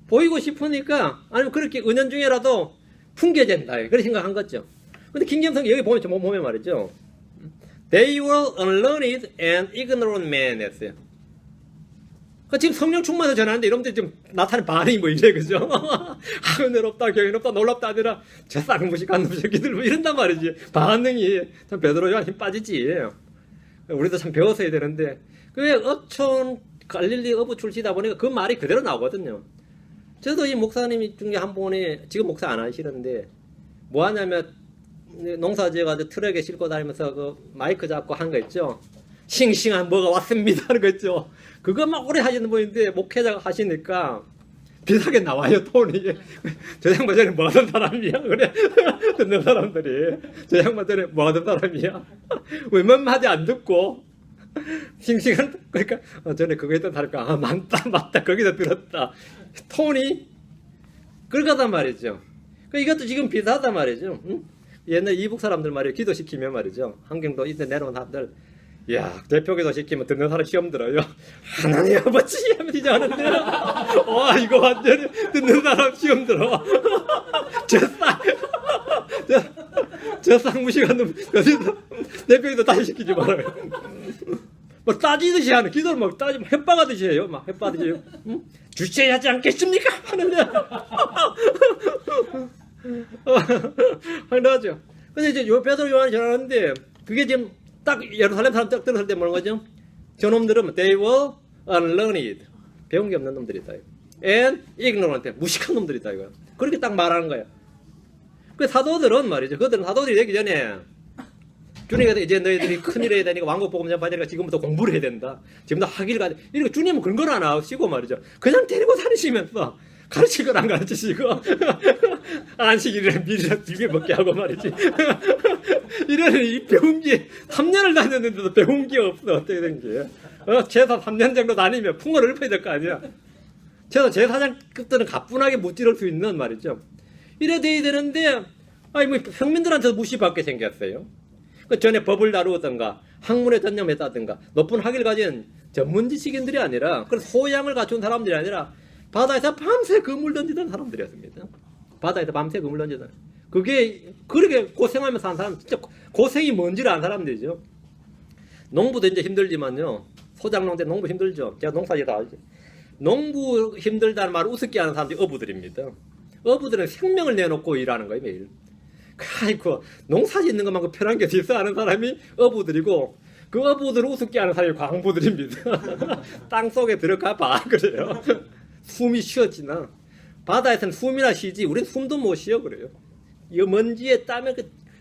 보이고 싶으니까 아니면 그렇게 은연중에라도 풍겨진다. 그렇게 생각한 거죠. 근데 킹잼성 여기 보면 말이죠. They were unlearned and ignorant men 했어요. 지금 성령 충만을 전하는데 이런데 지금 나타나는 반응이 뭐 이래, 그죠? 은혜롭다, 경이롭다, 놀랍다 아니라 저 쌍무식 간놈 새끼들 뭐 이런단 말이지. 반응이 참 베드로 요한 힘 빠지지. 우리도 참 배웠어야 되는데 그게 어촌 갈릴리 어부 출시다 보니까 그 말이 그대로 나오거든요. 저도 이 목사님 중에 한 분이 지금 목사 안 하시는데 뭐 하냐면 농사 지어가지고 트럭에 싣고 다니면서 그 마이크 잡고 한 거 있죠. 싱싱한 뭐가 왔습니다 하는 거 있죠. 그것만 오래 하시는 분인데 목회자가 하시니까 비슷하게 나와요, 톤이. 저 양반 전에 뭐 하던 사람이야? 그래. 듣는 사람들이. 저 양반 전에 뭐 하던 사람이야? 웬만하지 안 듣고. 싱싱한, 그러니까, 전에 그거 했던 사람이니까, 맞다, 거기서 들었다. 톤이, 그러단 말이죠. 이것도 지금 비슷하단 말이죠. 응? 옛날 이북 사람들 말이에요. 기도시키면 말이죠. 환경도 이때 내려온 사람들. 야, 대표 기도시키면 듣는 사람 시험 들어요. 하나님 아버지 하면 이제 하는데, 와, 이거 완전히 듣는 사람 시험 들어. 저 쌍무시간 놈, 여기서 대표 기도 다시 시키지 말아요. 막 따지듯이 하는, 기도를 막 따지면 햇바가듯이 해요. 막 햇바가듯이. 응? 주체하지 않겠습니까? 하는데. 황당하죠. 근데 이제 베드로 요한이 전하는데, 그게 지금 딱 예루살렘 사람 딱 들었을 때 뭐는 거죠? 저놈들은 they were unlearned. 배운 게 없는 놈들이다. and ignorant. 무식한 놈들이다. 이거. 그렇게 딱 말하는 거야. 그 사도들은 말이죠. 그들은 사도들이 되기 전에 주님께서 이제 너희들이 큰일 해야 되니까 왕국 복음 전파해야 되니까 지금부터 공부를 해야 된다. 지금부터 학위를 가야 돼. 이렇게 주님은 그런 걸 안 하시고 말이죠. 그냥 데리고 다니시면서 가르칠 건 안 가르치시고 안식일이랑 미리랑 비벼 먹게 하고 말이지. 이래는 이 배운 게 3년을 다녔는데도 배운 게 없어. 어떻게 된 게. 제사 3년 정도 다니면 풍어를 읊어야 될 거 아니야. 제사장급들은 가뿐하게 무찌를 수 있는 말이죠. 이래 돼야 되는데 아니 뭐 평민들한테도 무시받게 생겼어요. 그 전에 법을 다루었던가 학문에 전념했다든가 높은 학위를 가진 전문 지식인들이 아니라 그런 소양을 갖춘 사람들이 아니라 바다에서 밤새 그물 던지던 사람들이었습니다. 바다에서 밤새 그물 던지던. 그게 그렇게 고생하면서 한 사람 진짜 고생이 뭔지를 아는 사람들이죠. 농부도 이제 힘들지만요. 소작농 때 농부 힘들죠. 제가 농사지다 알지. 농부 힘들다는 말을 우습게 하는 사람들이 어부들입니다. 어부들은 생명을 내놓고 일하는 거예요, 매일. 아이고, 농사 짓는 것만큼 편한 게 있어 하는 사람이 어부들이고, 그 어부들을 우습게 하는 사람이 광부들입니다. 땅 속에 들어가 봐, 그래요. 숨이 쉬어지나. 바다에서는 숨이나 쉬지, 우린 숨도 못 쉬어, 그래요. 이 먼지에 땀에,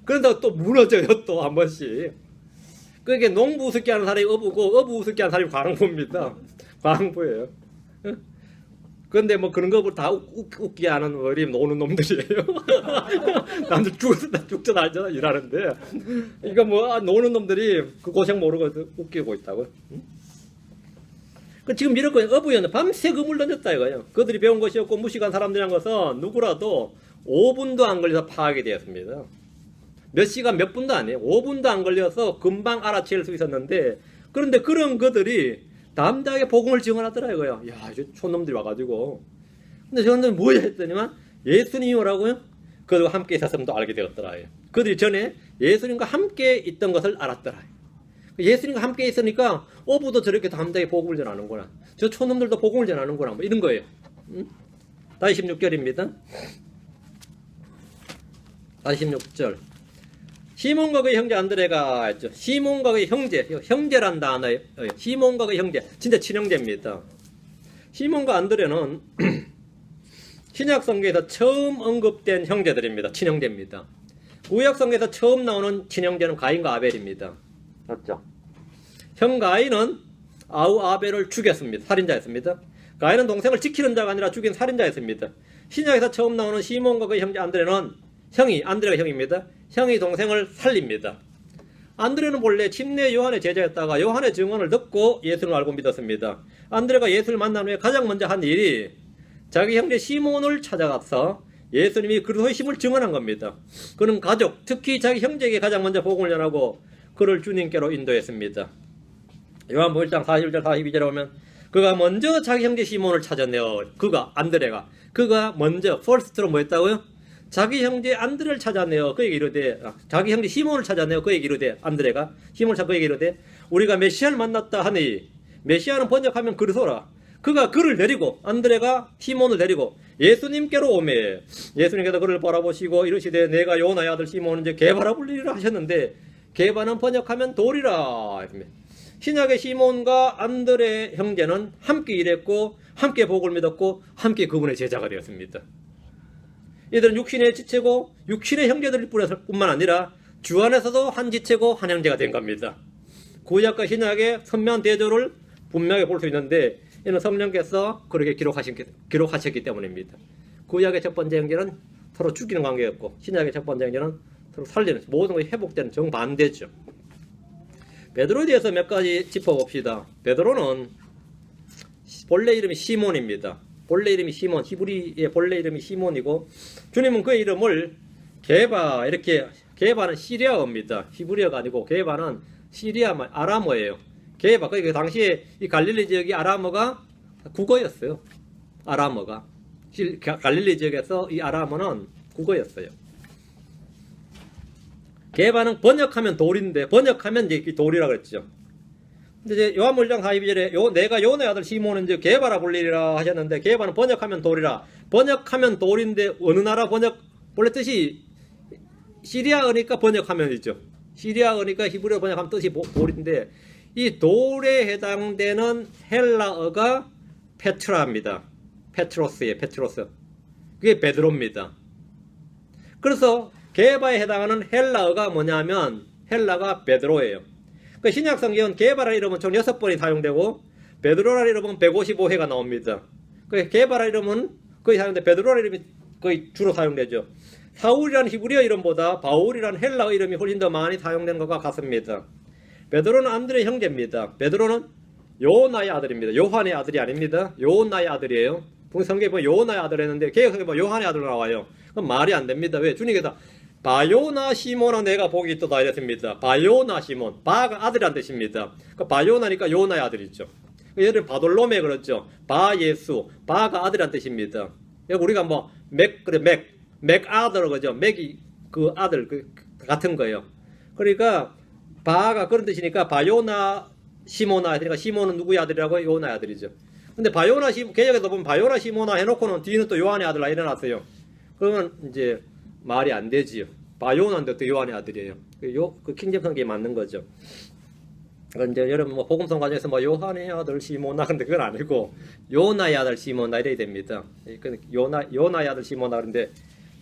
그런다고 또 무너져요, 또 한 번씩. 그게 농부 우습게 하는 사람이 어부고, 어부 우습게 하는 사람이 광부입니다. 광부예요. 그런데 뭐 그런 거 다 웃기게 하는 우리 노는 놈들이에요. 남들 죽죠 알잖아 일하는데 이거 뭐 노는 놈들이 그 고생 모르고 웃기고 있다고. 그 지금 이렇게 어부였는 밤새 그물 던졌다 이거예요. 그들이 배운 것이 없고 무식한 사람들이란 것은 누구라도 5분도 안 걸려서 파악이 되었습니다. 몇 시간 몇 분도 아니에요. 5분도 안 걸려서 금방 알아챌 수 있었는데 그런데 그런 그들이 담대하게 복음을 증언하더라 이거요. 야, 저 촌놈들이 와가지고. 근데 저놈들이 뭐야 했더니만 예수님이 오라고요? 그들과 함께 있었으면 또 알게 되었더라. 그들이 전에 예수님과 함께 있던 것을 알았더라. 예수님과 함께 있으니까 어부도 저렇게 담대하게 복음을 전하는구나. 저 촌놈들도 복음을 전하는구나. 뭐 이런 거예요. 다시 16절입니다. 다시 16절. 시몬과 그의 형제 안드레가 했죠. 시몬과 그의 형제, 형제란 단어예요. 시몬과 그의 형제, 진짜 친형제입니다. 시몬과 안드레는 신약 성경에서 처음 언급된 형제들입니다. 친형제입니다. 구약 성경에서 처음 나오는 친형제는 가인과 아벨입니다. 맞죠? 형 가인은 아벨을 죽였습니다. 살인자였습니다. 가인은 동생을 지키는 자가 아니라 죽인 살인자였습니다. 신약에서 처음 나오는 시몬과 그의 형제 안드레는 안드레가 형입니다. 형이 동생을 살립니다. 안드레는 본래 침례 요한의 제자였다가 요한의 증언을 듣고 예수를 알고 믿었습니다. 안드레가 예수를 만난 후에 가장 먼저 한 일이 자기 형제 시몬을 찾아가서 예수님이 그리스도의 힘을 증언한 겁니다. 그는 가족, 특히 자기 형제에게 가장 먼저 복음을 전하고 그를 주님께로 인도했습니다. 요한복음 1장 41절 42절에 보면 그가 먼저 자기 형제 시몬을 찾아내어 안드레가 먼저 퍼스트로 뭐 했다고요? 자기 형제 안드레를 찾아내어 그에게 이르되 자기 형제 시몬을 찾아내어 그에게 이르되 안드레가 시몬을 찾아 그에게 이르되 우리가 메시아를 만났다 하니 메시아는 번역하면 그리스도라. 그가 그를 데리고 안드레가 시몬을 데리고 예수님께로 오매 예수님께서 그를 바라보시고 이르시되 내가 요나의 아들 시몬은 이제 게바라 불리리라 하셨는데 게바는 번역하면 돌이라. 신약의 시몬과 안드레 형제는 함께 일했고 함께 복을 믿었고 함께 그분의 제자가 되었습니다. 이들은 육신의 지체고 육신의 형제들일 뿐만 아니라 주 안에서도 한 지체고 한 형제가 된 겁니다. 구약과 신약의 선명한 대조를 분명히 볼 수 있는데 이는 성령께서 그렇게 기록하셨기 때문입니다. 구약의 첫 번째 형제는 서로 죽이는 관계였고 신약의 첫 번째 형제는 서로 살리는, 모든 것이 회복되는 정반대죠. 베드로에 대해서 몇 가지 짚어봅시다. 베드로는 본래 이름이 시몬입니다. 본래 이름이 시몬, 히브리의 본래 이름이 시몬이고 주님은 그의 이름을 게바, 이렇게, 게바는 시리아어입니다. 히브리어가 아니고 게바는 시리아 아람어예요. 게바, 그 당시에 이 갈릴리 지역이 아람어가 국어였어요. 아람어가 갈릴리 지역에서 이 아람어는 국어였어요. 게바는 번역하면 돌인데 번역하면 이제 돌이라 그랬죠. 근데 이제 요한복음 1장 42절에 내가 요나의 아들 시몬은 이제 게바라 불리리라 하셨는데 게바는 번역하면 돌이라. 번역하면 돌인데 어느 나라 번역, 원래 뜻이 시리아어니까 번역하면이죠. 시리아어니까 히브리어 번역하면 뜻이 돌인데 이 돌에 해당되는 헬라어가 페트라입니다. 페트로스예요. 페트로스. 그게 베드로입니다. 그래서 게바에 해당하는 헬라어가 뭐냐면 헬라가 베드로예요. 그 신약 성경은 게바라 이름은 총 6번이 사용되고 베드로라 이름은 155회가 나옵니다. 그 게바라 이름은 거의 사용되는데 베드로라 이름이 거의 주로 사용되죠. 사울이라는 히브리어 이름보다 바울이라는 헬라어 이름이 훨씬 더 많이 사용되는 것과 같습니다. 베드로는 안드레 형제입니다. 베드로는 요나의 아들입니다. 요한의 아들이 아닙니다. 요나의 아들이에요. 성경에 보면 요나의 아들 했는데 개역성경에 보면 요한의 아들로 나와요. 그럼 말이 안 됩니다. 왜? 주님께서 바요나 시몬아 내가 복이 있도다 이랬습니다. 바요나 시몬, 바가 아들이란 뜻입니다. 그 바요나니까 요나의 아들이죠. 예를 바돌로메 그렇죠. 바 예수, 바가 아들이란 뜻입니다. 우리가 뭐 맥 아들 그죠. 맥이 그 아들 그 같은 거예요. 그러니까 바가 그런 뜻이니까 바요나 시모나 그러니까 시몬은 누구의 아들이라고? 요나의 아들이죠. 근데 바요나 개혁에서 보면 바요나 시모나 해놓고는 뒤는 또 요한의 아들 일어났어요. 그러면 이제 말이 안 되지요. 바요나인데 또 요한의 아들이에요. 그 킹제임 성경에 맞는 거죠. 이제 여러분 뭐 복음성 과정에서 뭐 요한의 아들 시모나 근데 그건 아니고 요나의 아들 시모나 이래야 됩니다. 요나의 아들 시모나 그런데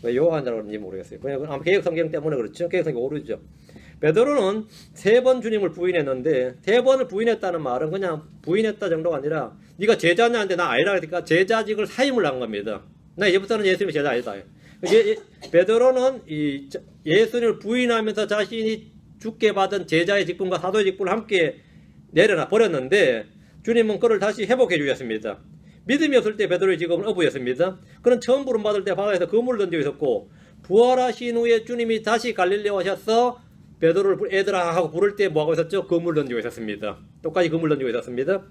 왜 요한이라고 그런지 모르겠어요. 그냥 아마 개혁 성경 때문에 그렇죠. 개혁 성경 오르죠. 베드로는 3번 주님을 부인했는데 3번을 부인했다는 말은 그냥 부인했다 정도가 아니라 네가 제자냐는데 나 아니라 그러니까 제자직을 사임을 한 겁니다. 나 이제부터는 예수님의 제자 아니다. 베드로는 이 예수님을 부인하면서 자신이 죽게 받은 제자의 직분과 사도의 직분을 함께 내려놔 버렸는데 주님은 그를 다시 회복해 주셨습니다. 믿음이 없을 때 베드로의 직업은 어부였습니다. 그는 처음 부름받을 때 바다에서 그물을 던지고 있었고 부활하신 후에 주님이 다시 갈릴리에 오셔서 베드로를 애들아 하고 부를 때 뭐하고 있었죠? 그물 던지고 있었습니다. 똑같이 그물 던지고 있었습니다.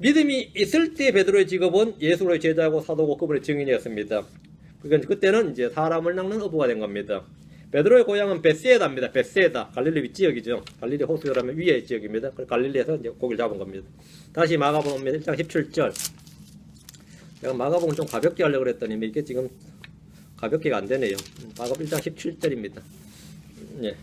믿음이 있을 때 베드로의 직업은 예수로의 제자고 사도고 그분의 증인이었습니다. 그때는 이제 사람을 낚는 어부가 된 겁니다. 베드로의 고향은 베세다입니다. 베세다. 갈릴리 윗지역이죠. 갈릴리 호수라면 위의 지역입니다. 갈릴리에서 이제 고기를 잡은 겁니다. 다시 마가복음 1장 17절. 제가 마가복음 좀 가볍게 하려고 그랬더니 이게 지금 가볍게가 안 되네요. 마가복음 1장 17절입니다. 예.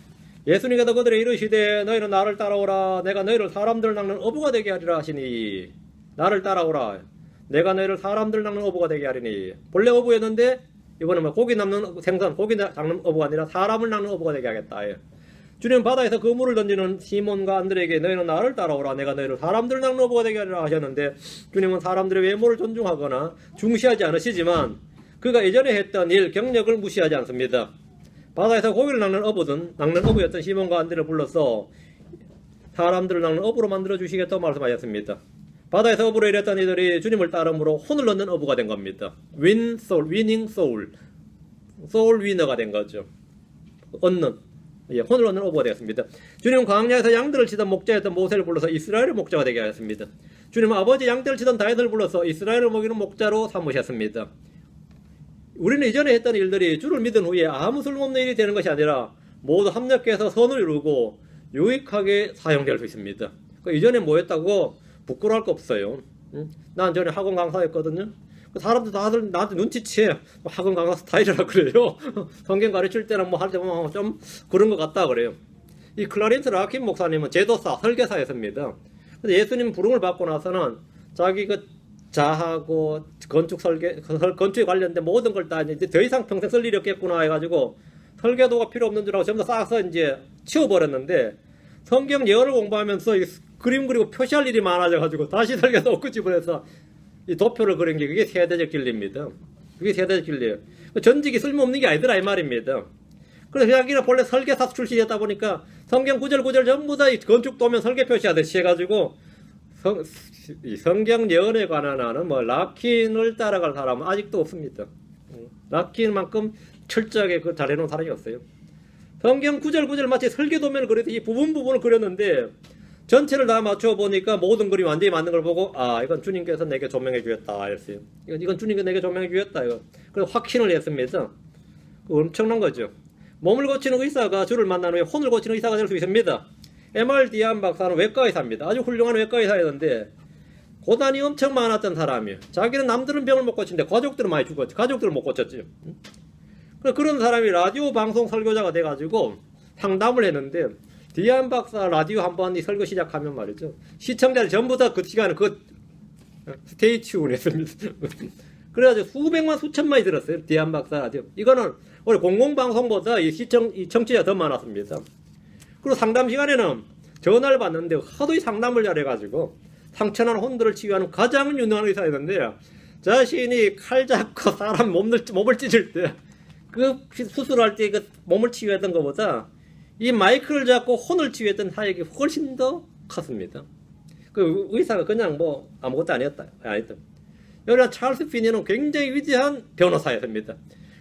예수님께서 그들에 이르시되 너희는 나를 따라오라. 내가 너희를 사람들 낚는 어부가 되게 하리라 하시니. 나를 따라오라. 내가 너희를 사람들 낚는 어부가 되게 하리니. 본래 어부였는데 이번에 뭐 고기 낚는 생선, 고기 낚는 어부가 아니라 사람을 낚는 어부가 되게 하겠다. 예. 주님 바다에서 그물을 던지는 시몬과 안드레에게 너희는 나를 따라오라. 내가 너희를 사람들 낚는 어부가 되게 하리라 하셨는데 주님은 사람들의 외모를 존중하거나 중시하지 않으시지만 그가 예전에 했던 일, 경력을 무시하지 않습니다. 바다에서 고기를 낚는 어부였던 시몬과 안드레를 불러서 사람들을 낚는 어부로 만들어 주시겠다고 말씀하셨습니다. 바다에서 어부로 일했던 이들이 주님을 따름으로 혼을 넣는 어부가 된 겁니다. winning soul, soul winner가 된 거죠. 혼을 얻는 어부가 되었습니다. 주님은 광야에서 양들을 치던 목자였던 모세를 불러서 이스라엘의 목자가 되게 하였습니다. 주님은 아버지 양떼를 치던 다윗을 불러서 이스라엘을 먹이는 목자로 삼으셨습니다. 우리는 이전에 했던 일들이 주를 믿은 후에 아무 쓸모없는 일이 되는 것이 아니라 모두 합력해서 선을 이루고 유익하게 사용될 수 있습니다. 이전에 뭐 했다고 부끄러워할 거 없어요. 난 전에 학원 강사였거든요. 사람들 다들 나한테 눈치채. 학원 강사 스타일이라 그래요. 성경 가르칠 때는 뭐 할 때 보면 좀 그런 것 같다 그래요. 이 클라린스 라킨 목사님은 제도사, 설계사였습니다. 근데 예수님 부름을 받고 나서는 자기 그 자하고 건축 설계, 건축에 관련된 모든 걸 다 이제 더 이상 평생 쓸 일이 없겠구나 해가지고 설계도가 필요 없는 줄 알고 전부 다 싹서 이제 치워버렸는데 성경 예언을 공부하면서 그림 그리고 표시할 일이 많아져가지고 다시 설계도 끄집어내서 이 도표를 그린 게 그게 세대적 진리입니다. 그게 세대적 진리예요. 전직이 쓸모없는 게 아니더라 이 말입니다. 그래서 자기는 본래 설계사 출신이었다 보니까 성경 구절 전부 다 이 건축 도면 설계 표시하듯이 해가지고 성경 예언에 관한 뭐 라킨을 따라갈 사람은 아직도 없습니다. 라킨만큼 철저하게 그 잘해놓은 사람이 없어요. 성경 구절 마치 설계 도면을 그렸듯이 부분을 그렸는데 전체를 다 맞춰 보니까 모든 그림이 완전히 맞는 걸 보고 아 이건 주님께서 내게 조명해 주셨다 했어요. 이건 주님께서 내게 조명해 주셨다 이거. 그래서 확신을 했습니다. 엄청난 거죠. 몸을 고치는 의사가 주를 만난 후에 혼을 고치는 의사가 될 수 있습니다. MR 디안 박사는 외과 의사입니다. 아주 훌륭한 외과 의사였는데 고단이 엄청 많았던 사람이에요. 자기는 남들은 병을 못 고치는데 가족들은 많이 죽었지. 가족들은 못 고쳤지. 그런 사람이 라디오 방송 설교자가 돼가지고 상담을 했는데 디안 박사 라디오 한번 이 설교 시작하면 말이죠. 시청자들 전부 다 그 시간에 스테이 튠 했습니다. 그래가지고 수백만 수천만이 들었어요. 디안 박사 라디오. 이거는 우리 공공방송보다 이 청취자 더 많았습니다. 그리고 상담 시간에는 전화를 받는데 하도 이 상담을 잘해가지고 상처난 혼들을 치유하는 가장 유능한 의사였는데 자신이 칼 잡고 사람 몸을 찢을 때 그 수술할 때 그 몸을 치유했던 것보다 이 마이크를 잡고 혼을 치유했던 사역이 훨씬 더 컸습니다. 그 의사가 그냥 뭐 아무것도 아니었다. 여기는 찰스 피니는 굉장히 위대한 변호사였습니다.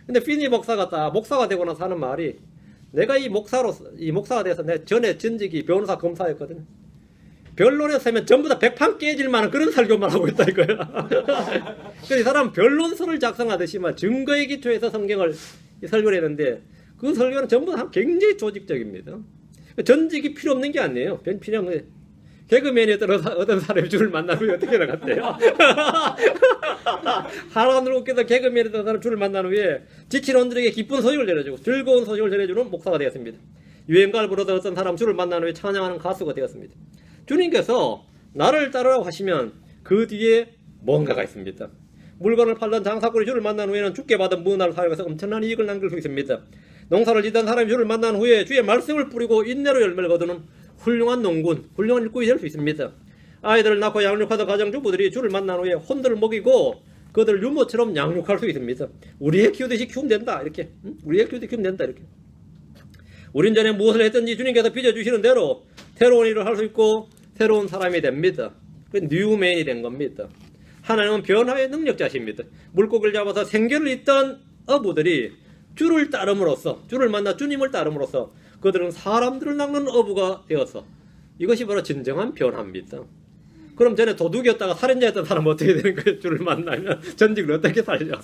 근데 피니 목사가 되고 나서 하는 말이 내가 이 목사가 돼서 내 전에 전직이 변호사 검사였거든요. 변론에 서면 전부 다 백판 깨질 만한 그런 설교만 하고 있다 이거야. 그래서 이 사람은 변론서를 작성하듯이 막 증거에 기초해서 성경을 설교를 했는데 그 설교는 전부 다 굉장히 조직적입니다. 전직이 필요 없는 게 아니에요. 필요 없는 개그맨이었던 어떤 사람이 주를 만난 후에 어떻게 나갔대요? 하나님을 웃겨서 개그맨이었던 사람 주를 만난 후에 지친 원들에게 기쁜 소식을 전해주고 즐거운 소식을 전해주는 목사가 되었습니다. 유행가를 부르던 어떤 사람 주를 만난 후에 찬양하는 가수가 되었습니다. 주님께서 나를 따르라고 하시면 그 뒤에 뭔가가 있습니다. 물건을 팔던 장사꾼이 주를 만난 후에는 주께 받은 문화를 사용해서 엄청난 이익을 남길 수 있습니다. 농사를 짓던 사람이 주를 만난 후에 주의 말씀을 뿌리고 인내로 열매를 거두는 훌륭한 농군, 훌륭한 일꾼이 될 수 있습니다. 아이들을 낳고 양육하던 가정주부들이 주를 만난 후에 혼들을 먹이고 그들을 유모처럼 양육할 수 있습니다. 우리 애 키우듯이 키우면 된다 이렇게. 우리 애 키우듯이 키우면 된다 이렇게. 우린 전에 무엇을 했든지 주님께서 빚어주시는 대로 새로운 일을 할 수 있고 새로운 사람이 됩니다. 그 뉴맨이 된 겁니다. 하나님은 변화의 능력자십니다. 물고기를 잡아서 생계를 잇던 어부들이 주를 따름으로써 주를 만나 주님을 따름으로써 그들은 사람들을 낚는 어부가 되어서 이것이 바로 진정한 변화입니다. 그럼 전에 도둑이었다가 살인자였던 사람은 어떻게 되는 거예요? 주를 만나면 전직을 어떻게 살려?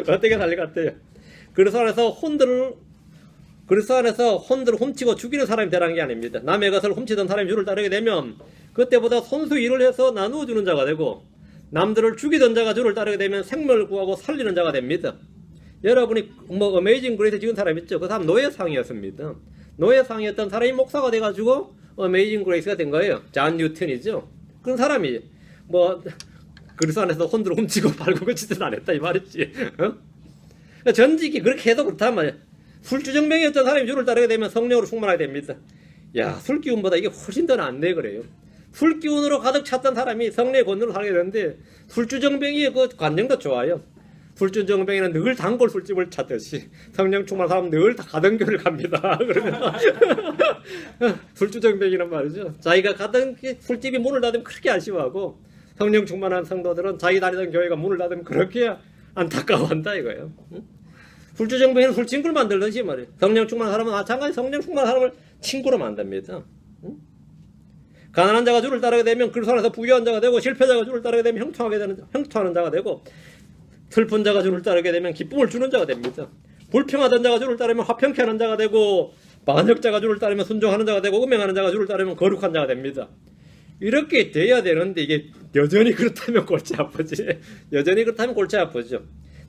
어떻게 살릴 것 같아요? 그래서 안에서 혼들을 훔치고 죽이는 사람이 되라는 게 아닙니다. 남의 것을 훔치던 사람이 주를 따르게 되면 그때보다 손수 일을 해서 나누어 주는 자가 되고 남들을 죽이던 자가 주를 따르게 되면 생명을 구하고 살리는 자가 됩니다. 여러분이 뭐 어메이징 그레이스 찍은 사람 있죠? 그 사람 노예상이었습니다. 노예상이었던 사람이 목사가 돼가지고 어메이징 그레이스가 된 거예요. 잔 뉴턴이죠. 그런 사람이 뭐 그리스 안에서 혼들을 훔치고 팔고 그 짓은 안 했다 이 말이지. 전직이 그렇게 해도 그렇단 말이야. 술주정뱅이였던 사람이 주를 따르게 되면 성령으로 충만하게 됩니다. 야, 술기운보다 이게 훨씬 더 낫네 그래요. 술기운으로 가득 찼던 사람이 성령의 권능으로 살게 되는데 술주정뱅이의 그 관념도 좋아요. 술주정뱅이는 늘 단골 술집을 찾듯이 성령 충만한 사람은 늘 다 가던 길을 갑니다. 그러면 술주정뱅이란 말이죠. 자기가 가던 술집이 문을 닫으면 그렇게 아쉬워하고 성령 충만한 성도들은 자기 다니던 교회가 문을 닫으면 그렇게 안타까워한다 이거예요. 술주정뱅이는 술친구를 만들듯이 말이에요. 성령 충만한 사람은 마찬가지 성령 충만한 사람을 친구로 만듭니다. 가난한 자가 주를 따르게 되면 그 안에서 부유한 자가 되고 실패자가 주를 따르게 되면 형통하는 자가 되고 슬픈 자가 주를 따르게 되면 기쁨을 주는 자가 됩니다. 불평하던 자가 주를 따르면 화평케 하는 자가 되고 반역자가 주를 따르면 순종하는 자가 되고 음행하는 자가 주를 따르면 거룩한 자가 됩니다. 이렇게 돼야 되는데 이게 여전히 그렇다면 골치 아프지. 여전히 그렇다면 골치 아프죠.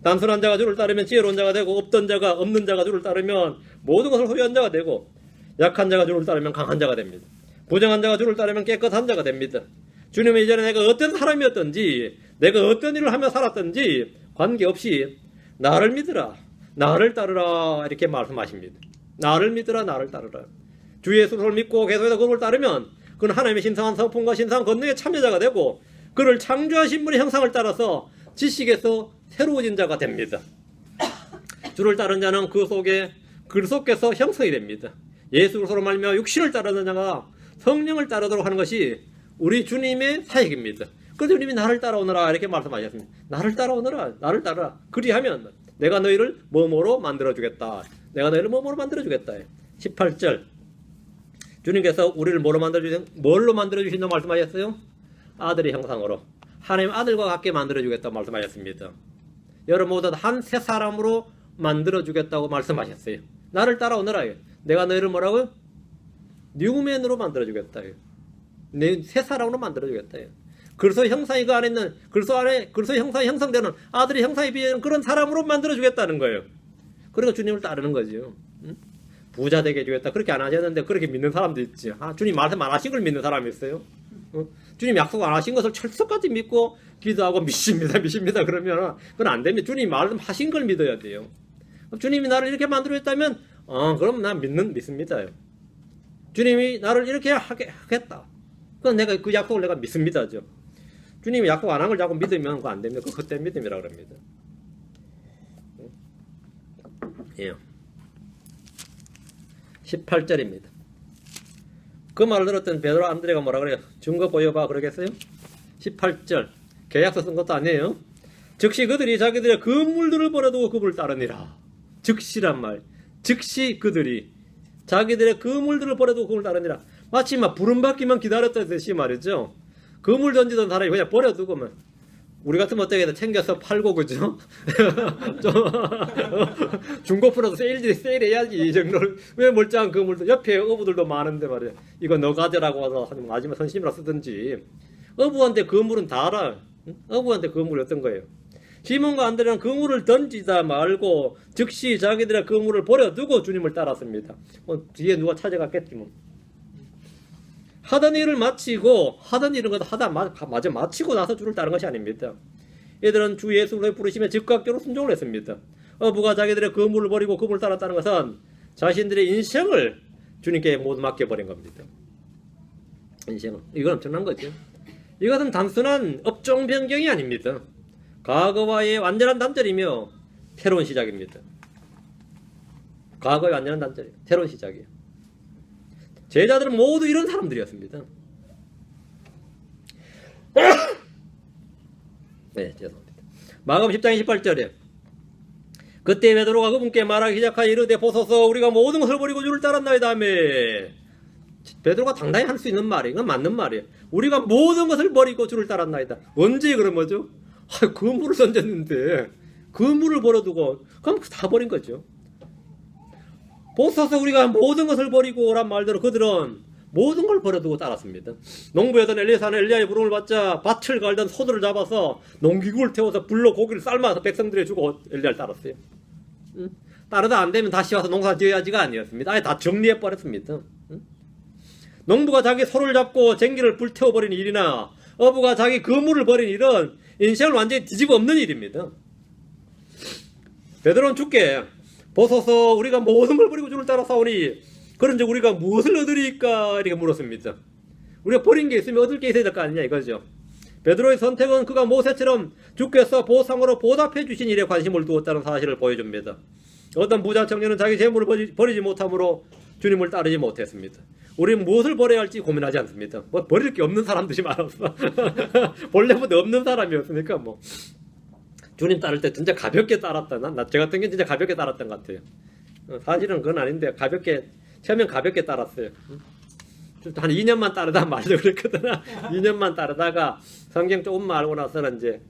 단순한 자가 주를 따르면 지혜로운 자가 되고 없던 자가 없는 자가 주를 따르면 모든 것을 소유한 자가 되고 약한 자가 주를 따르면 강한 자가 됩니다. 부정한 자가 주를 따르면 깨끗한 자가 됩니다. 주님은 이전에 내가 어떤 사람이었든지 내가 어떤 일을 하며 살았든지 관계없이 나를 믿으라 나를 따르라 이렇게 말씀하십니다. 나를 믿으라 나를 따르라. 주 예수를 믿고 계속해서 그를 따르면 그는 하나님의 신성한 성품과 신성한 권능의 참여자가 되고 그를 창조하신 분의 형상을 따라서 지식에서 새로워진 자가 됩니다. 주를 따르는 자는 그 속에 그리스도께서 형성이 됩니다. 예수 그리스도로 말미암아 육신을 따르는 자가 성령을 따르도록 하는 것이 우리 주님의 사역입니다. 그래서 주님이 나를 따라오너라 이렇게 말씀하셨습니다. 나를 따라오너라 나를 따르라. 그리하면 내가 너희를 뭐뭐로 만들어주겠다. 내가 너희를 뭐뭐로 만들어주겠다. 18절 주님께서 우리를 뭘로 만들어주신다고 말씀하셨어요? 아들의 형상으로 하나님 아들과 같게 만들어주겠다고 말씀하셨습니다. 여러분 모두 한 새 사람으로 만들어주겠다고 말씀하셨어요. 나를 따라오너라. 내가 너희를 뭐라고요? 뉴맨으로 만들어주겠다. 새 사람으로 만들어주겠다. 그리스도 형상이 그 안에 있는 그리스도 형상이 형성되는 아들의 형상에 비하는 그런 사람으로 만들어주겠다는 거예요. 그러니까 주님을 따르는 거죠. 부자 되게 해주겠다. 그렇게 안 하셨는데 그렇게 믿는 사람도 있지. 주님 말씀 안 하신 걸 믿는 사람이 있어요. 주님 약속 안 하신 것을 철석같이 믿고 기도하고 믿습니다. 그러면 그건 안 됩니다. 주님 말씀하신 걸 믿어야 돼요. 주님이 나를 이렇게 만들어줬다면 그럼 난 믿습니다. 주님이 나를 이렇게 하겠다. 그건 내가 그 약속을 내가 믿습니다죠. 주님이 약속 안 한 걸 자꾸 믿으면 그거 안 됩니다. 그거 헛된 믿음이라 그럽니다. 예. 18절입니다. 그 말을 들었던 베드로 안드레가 뭐라 그래요? 증거 보여봐 그러겠어요? 18절 계약서 쓴 것도 아니에요. 즉시 그들이 자기들의 그물들을 버려두고 그분을 따르니라. 즉시란 말. 즉시 그들이 자기들의 그물들을 버려두고 그분을 따르니라. 마치 막 부름받기만 기다렸다듯이 말이죠. 그물 던지던 사람이 그냥 버려두고만 우리 같으면 어떻게 챙겨서 팔고 그죠? 좀 중고프로도 세일해야지 이 정도를. 왜 멀쩡한 그물도 옆에 어부들도 많은데 말이야. 이거 너 가져라고 해서 마지막 선심이라 쓰든지. 어부한테 그물은 다 알아. 어부한테 그물이 어떤 거예요? 시몬과 안드레는 그물을 던지다 말고 즉시 자기들의 그물을 버려두고 주님을 따랐습니다. 뒤에 누가 찾아갔겠지 뭐. 하던 일을 마치고 하던 일은 마저 마치고 나서 주를 따른 것이 아닙니다. 이들은 주 예수를 부르시며 즉각적으로 순종을 했습니다. 어부가 자기들의 그물을 버리고 그분을 따랐다는 것은 자신들의 인생을 주님께 모두 맡겨버린 겁니다. 인생을. 이건 엄청난 거죠. 이것은 단순한 업종 변경이 아닙니다. 과거와의 완전한 단절이며 새로운 시작입니다. 과거의 완전한 단절이에요. 새로운 시작이에요. 제자들은 모두 이런 사람들이었습니다. 네, 죄송합니다. 마가복음 10장 18절에 그때 베드로가 그분께 말하기 시작하여 이르되 보소서 우리가 모든 것을 버리고 주를 따랐나이다 하며. 베드로가 당당히 할 수 있는 말이에요. 이건 맞는 말이에요. 우리가 모든 것을 버리고 주를 따랐나이다. 언제 그런 거죠? 그물을 던졌는데 그물을 버려두고 그럼 다 버린 거죠. 보소서 우리가 모든 것을 버리고 란 말대로 그들은 모든 걸 버려두고 따랐습니다. 농부였던 엘리사는 엘리야의 부름을 받자 밭을 갈던 소들을 잡아서 농기구를 태워서 불로 고기를 삶아서 백성들에 주고 엘리야를 따랐어요. 따르다 안 되면 다시 와서 농사 지어야지가 아니었습니다. 아예 다 정리해버렸습니다. 농부가 자기 소를 잡고 쟁기를 불태워버린 일이나 어부가 자기 그물을 버린 일은 인생을 완전히 뒤집어 엎는 일입니다. 베드로는 주께 보소서 우리가 모든 걸 버리고 주를 따라사오니 그런즉 우리가 무엇을 얻으리까 이렇게 물었습니다. 우리가 버린 게 있으면 얻을 게 있어야 될 거 아니냐 이거죠. 베드로의 선택은 그가 모세처럼 주께서 보상으로 보답해 주신 일에 관심을 두었다는 사실을 보여줍니다. 어떤 부자 청년은 자기 재물을 버리지 못함으로 주님을 따르지 못했습니다. 우리는 무엇을 버려야 할지 고민하지 않습니다. 뭐 버릴 게 없는 사람들이 많았어. 본래부터 없는 사람이었으니까 뭐. 주님 따를 때 진짜 가볍게 따랐다. 저 같은 게 진짜 가볍게 따랐던 것 같아요. 사실은 그건 아닌데 처음엔 가볍게 따랐어요. 한 2년만 따르다 말려고 그랬거든. 2년만 따르다가 성경 조금만 알고 나서는 이제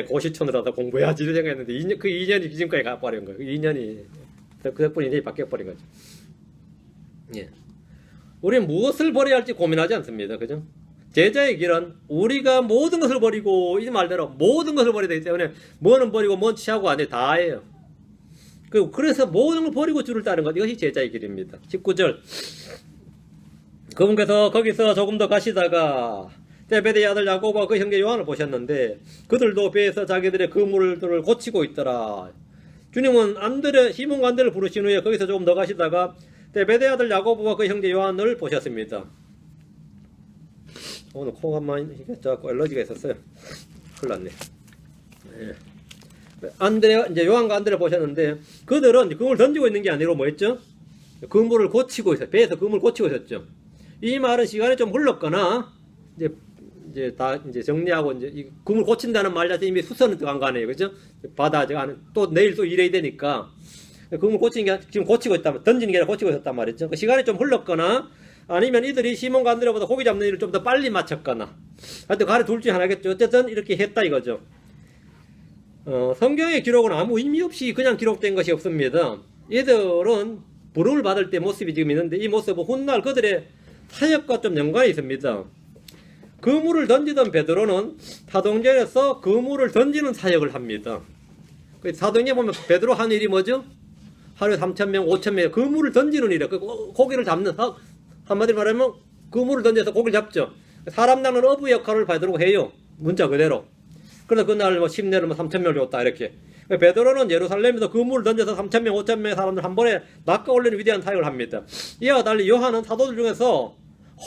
고시촌으로 공부해야지 이런 생각했는데 그 2년이 지금까지 가버린 거예요. 그 2년이 그 덕분에 인생이 바뀌어버린 거죠. 예. 우리는 무엇을 버려야 할지 고민하지 않습니다. 그죠? 제자의 길은 우리가 모든 것을 버리고, 이 말대로 모든 것을 버려야 되기 때문에 뭐는 버리고 뭔 취하고 안 돼. 다예요. 그래서 모든 걸 버리고 주를 따르는 것, 이것이 제자의 길입니다. 19절. 그분께서 거기서 조금 더 가시다가 제베데의 아들 야고보와 그 형제 요한을 보셨는데 그들도 배에서 자기들의 그물들을 고치고 있더라. 주님은 시몬과 안드레를 부르신 후에 거기서 조금 더 가시다가 제베데의 아들 야고보와 그 형제 요한을 보셨습니다. 오늘 코가 많이 자꾸 알러지가 있었어요. 큰일 났네. 이제 요한과 안드레를 보셨는데 그들은 그물을 던지고 있는 게 아니라 뭐 했죠? 그물을 고치고 있어요. 배에서 그물을 고치고 있었죠. 이 말은 시간이 좀 흘렀거나 이제 정리하고 이제 이 그물 고친다는 말 자체 이미 수선은 들어간 거 아니에요, 그죠? 바다 또 내일 또 일해야 되니까 그물 고치는 게 지금 고치고 있다, 던지는 게 아니라 고치고 있었단 말이죠. 그 시간이 좀 흘렀거나 아니면 이들이 시몬과 안드레보다 고기 잡는 일을 좀 더 빨리 마쳤거나 하여튼 가래 둘 중에 하나겠죠. 어쨌든 이렇게 했다 이거죠. 성경의 기록은 아무 의미 없이 그냥 기록된 것이 없습니다. 얘들은 부름을 받을 때 모습이 지금 있는데 이 모습은 훗날 그들의 사역과 좀 연관이 있습니다. 그물을 던지던 베드로는 사도행전에서 그물을 던지는 사역을 합니다. 사도행전 보면 베드로 하는 일이 뭐죠? 하루에 3,000명, 5,000명 그물을 던지는 일이에요. 고기를 잡는, 한마디로 말하면 그물을 던져서 고기를 잡죠. 사람 낚는 어부 역할을 베드로가 해요. 문자 그대로. 그래서 그날 10내를 3,000명을 줬다 이렇게. 베드로는 예루살렘에서 그물을 던져서 3,000명, 5,000명의 사람들 한 번에 낚아 올리는 위대한 사역을 합니다. 이와 달리 요한은 사도들 중에서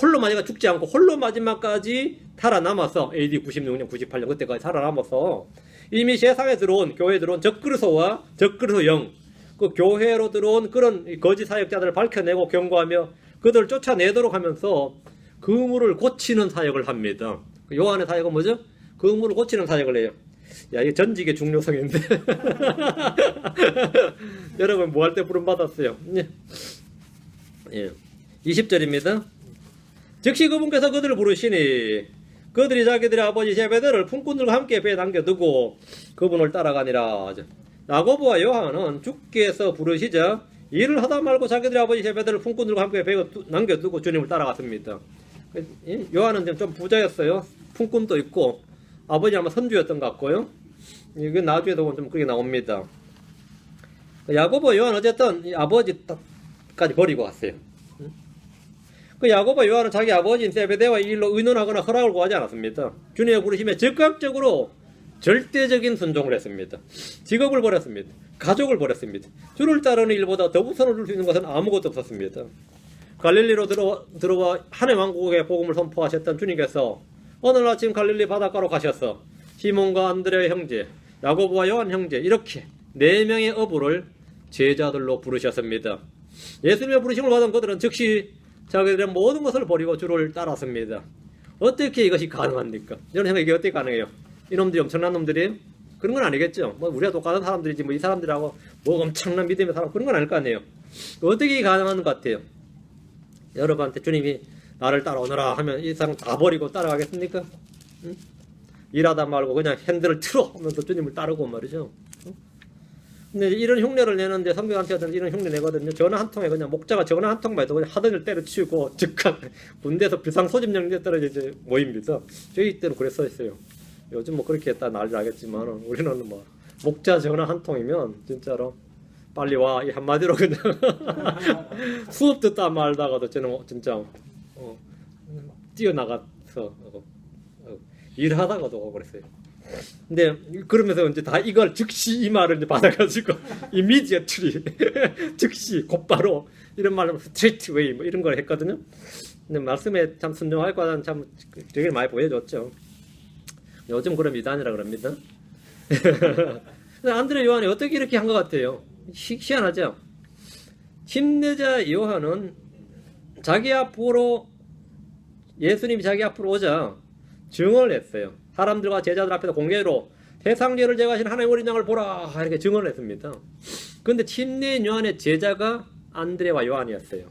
홀로 마지막 죽지 않고 홀로 마지막까지 살아남아서 AD 96년, 98년 그때까지 살아남아서 이미 세상에 들어온 교회에 들어온 적그리스도와 적그리스도 영, 그 교회로 들어온 그런 거짓 사역자들을 밝혀내고 경고하며 그들을 쫓아내도록 하면서 그물을 고치는 사역을 합니다. 요한의 사역은 뭐죠? 그물을 고치는 사역을 해요. 야, 이게 전직의 중요성인데. 여러분, 뭐 할 때 부름 받았어요? 예. 20절입니다. 즉시 그분께서 그들을 부르시니 그들이 자기들의 아버지 제베데를 품꾼들과 함께 배에 남겨두고 그분을 따라가니라. 야고보와 요한은 주께서 부르시자 일을 하다 말고 자기들의 아버지 제베데를 품꾼들과 함께 배에 남겨두고 주님을 따라갔습니다. 요한은 좀 부자였어요. 품꾼도 있고 아버지 아마 선주였던 것 같고요. 이게 나중에도 보면 좀 그렇게 나옵니다. 야고보 요한 어쨌든 아버지까지 버리고 갔어요. 그 야고보 요한은 자기 아버지인 세베대와 이 일로 의논하거나 허락을 구하지 않았습니다. 주님의 부르심에 즉각적으로 절대적인 순종을 했습니다. 직업을 버렸습니다. 가족을 버렸습니다. 주를 따르는 일보다 더 우선을 둘 수 있는 것은 아무것도 없었습니다. 갈릴리로 들어와 하나님 왕국의 복음을 선포하셨던 주님께서 어느 날 아침 갈릴리 바닷가로 가셔서 시몬과 안드레의 형제, 야고보와 요한 형제 이렇게 4명의 어부를 제자들로 부르셨습니다. 예수님의 부르심을 받은 그들은 즉시 자기들의 모든 것을 버리고 주를 따랐습니다. 어떻게 이것이 가능합니까? 여러분 생각 이게 어떻게 가능해요? 이놈들이 엄청난 놈들이에요? 그런 건 아니겠죠. 뭐 우리가 똑같은 사람들이지 뭐 이 사람들하고 뭐 엄청난 믿음의 사람 그런 건 아닐 거 아니에요. 어떻게 가능한 것 같아요? 여러분한테 주님이 나를 따라오너라 하면 이 사람 다 버리고 따라가겠습니까? 응? 일하다 말고 그냥 핸들을 틀어 하면서 주님을 따르고 말이죠. 응? 근데 이런 흉내를 내는데 성경한테는 이런 흉내 내거든요. 전화 한 통에 그냥 목자가 전화 한 통만 해도 그냥 하든을 때려치우고 즉각 군대에서 비상소집령에 떨어져 이제 모입니다. 저희 때는 그랬어 있어요. 요즘 뭐 그렇게 했다 난리 나겠지만 우리는 뭐 목자 전화 한 통이면 진짜로 빨리 와 이 한마디로 그냥 수업 듣다 말다가도 저는 진짜 뛰어나가서 일하다가도 오고 그랬어요. 근데 그러면서 이제 다 이걸 즉시 이 말을 이제 받아가지고 이미디어트리 즉시 곧바로 이런 말로 스트레이트 웨이 뭐 이런 걸 했거든요. 근데 말씀에 참 순종할 거는 참 되게 많이 보여줬죠. 요즘 그런 미단이라 그럽니다. 근데 안드레 요한이 어떻게 이렇게 한 것 같아요? 희한하죠. 침례자 요한은 자기 앞으로 예수님이 자기 앞으로 오자 증언을 했어요. 사람들과 제자들 앞에서 공개로 세상 죄를 제거하신 하나님의 어린 양을 보라 이렇게 증언을 했습니다. 그런데 침례 요한의 제자가 안드레와 요한이었어요.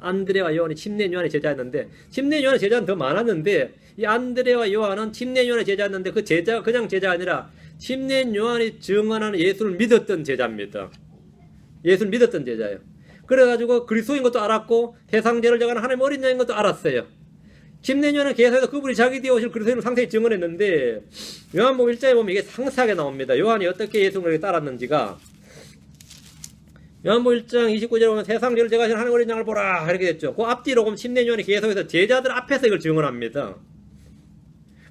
안드레와 요한이 침례 요한의 제자였는데 침례 요한의 제자는 더 많았는데 이 안드레와 요한은 침례 요한의 제자였는데 그 제자가 그냥 제자가 아니라 침례 요한이 증언하는 예수를 믿었던 제자입니다. 예수를 믿었던 제자예요. 그래가지고 그리스도인 것도 알았고 세상 죄를 제거하는 하나님의 어린 양인 것도 알았어요. 침례요한은 계속해서 그분이 자기 뒤에 오실 그리스도인을 상세히 증언했는데 요한복음 1장에 보면 이게 상세하게 나옵니다. 요한이 어떻게 예수님을 따랐는지가 요한복음 1장 29절에 보면 세상 죄를 제가 하신 하나님 어린 양을 보라 이렇게 됐죠. 그 앞뒤로 보면 침례요한이 계속해서 제자들 앞에서 이걸 증언합니다.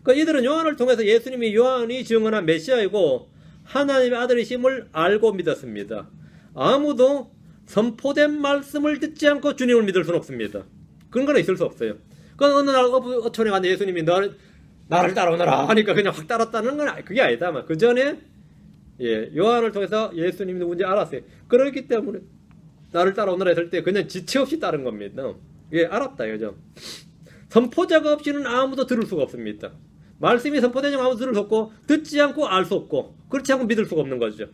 그 이들은 요한을 통해서 예수님이 요한이 증언한 메시아이고 하나님의 아들이심을 알고 믿었습니다. 아무도 선포된 말씀을 듣지 않고 주님을 믿을 수는 없습니다. 그런 건 있을 수 없어요. 그 어느 날 어촌에 갔는데 예수님이 나를 따라오너라 하니까 그냥 확 따랐다는 건 그게 아니다. 그 전에 요한을 통해서 예수님이 누군지 알았어요. 그렇기 때문에 나를 따라오너라 했을 때 그냥 지체 없이 따른 겁니다. 알았다 이거죠. 선포자가 없이는 아무도 들을 수가 없습니다. 말씀이 선포되지 않으면 아무도 들을 수 없고 듣지 않고 알 수 없고 그렇지 않고 믿을 수가 없는 거죠.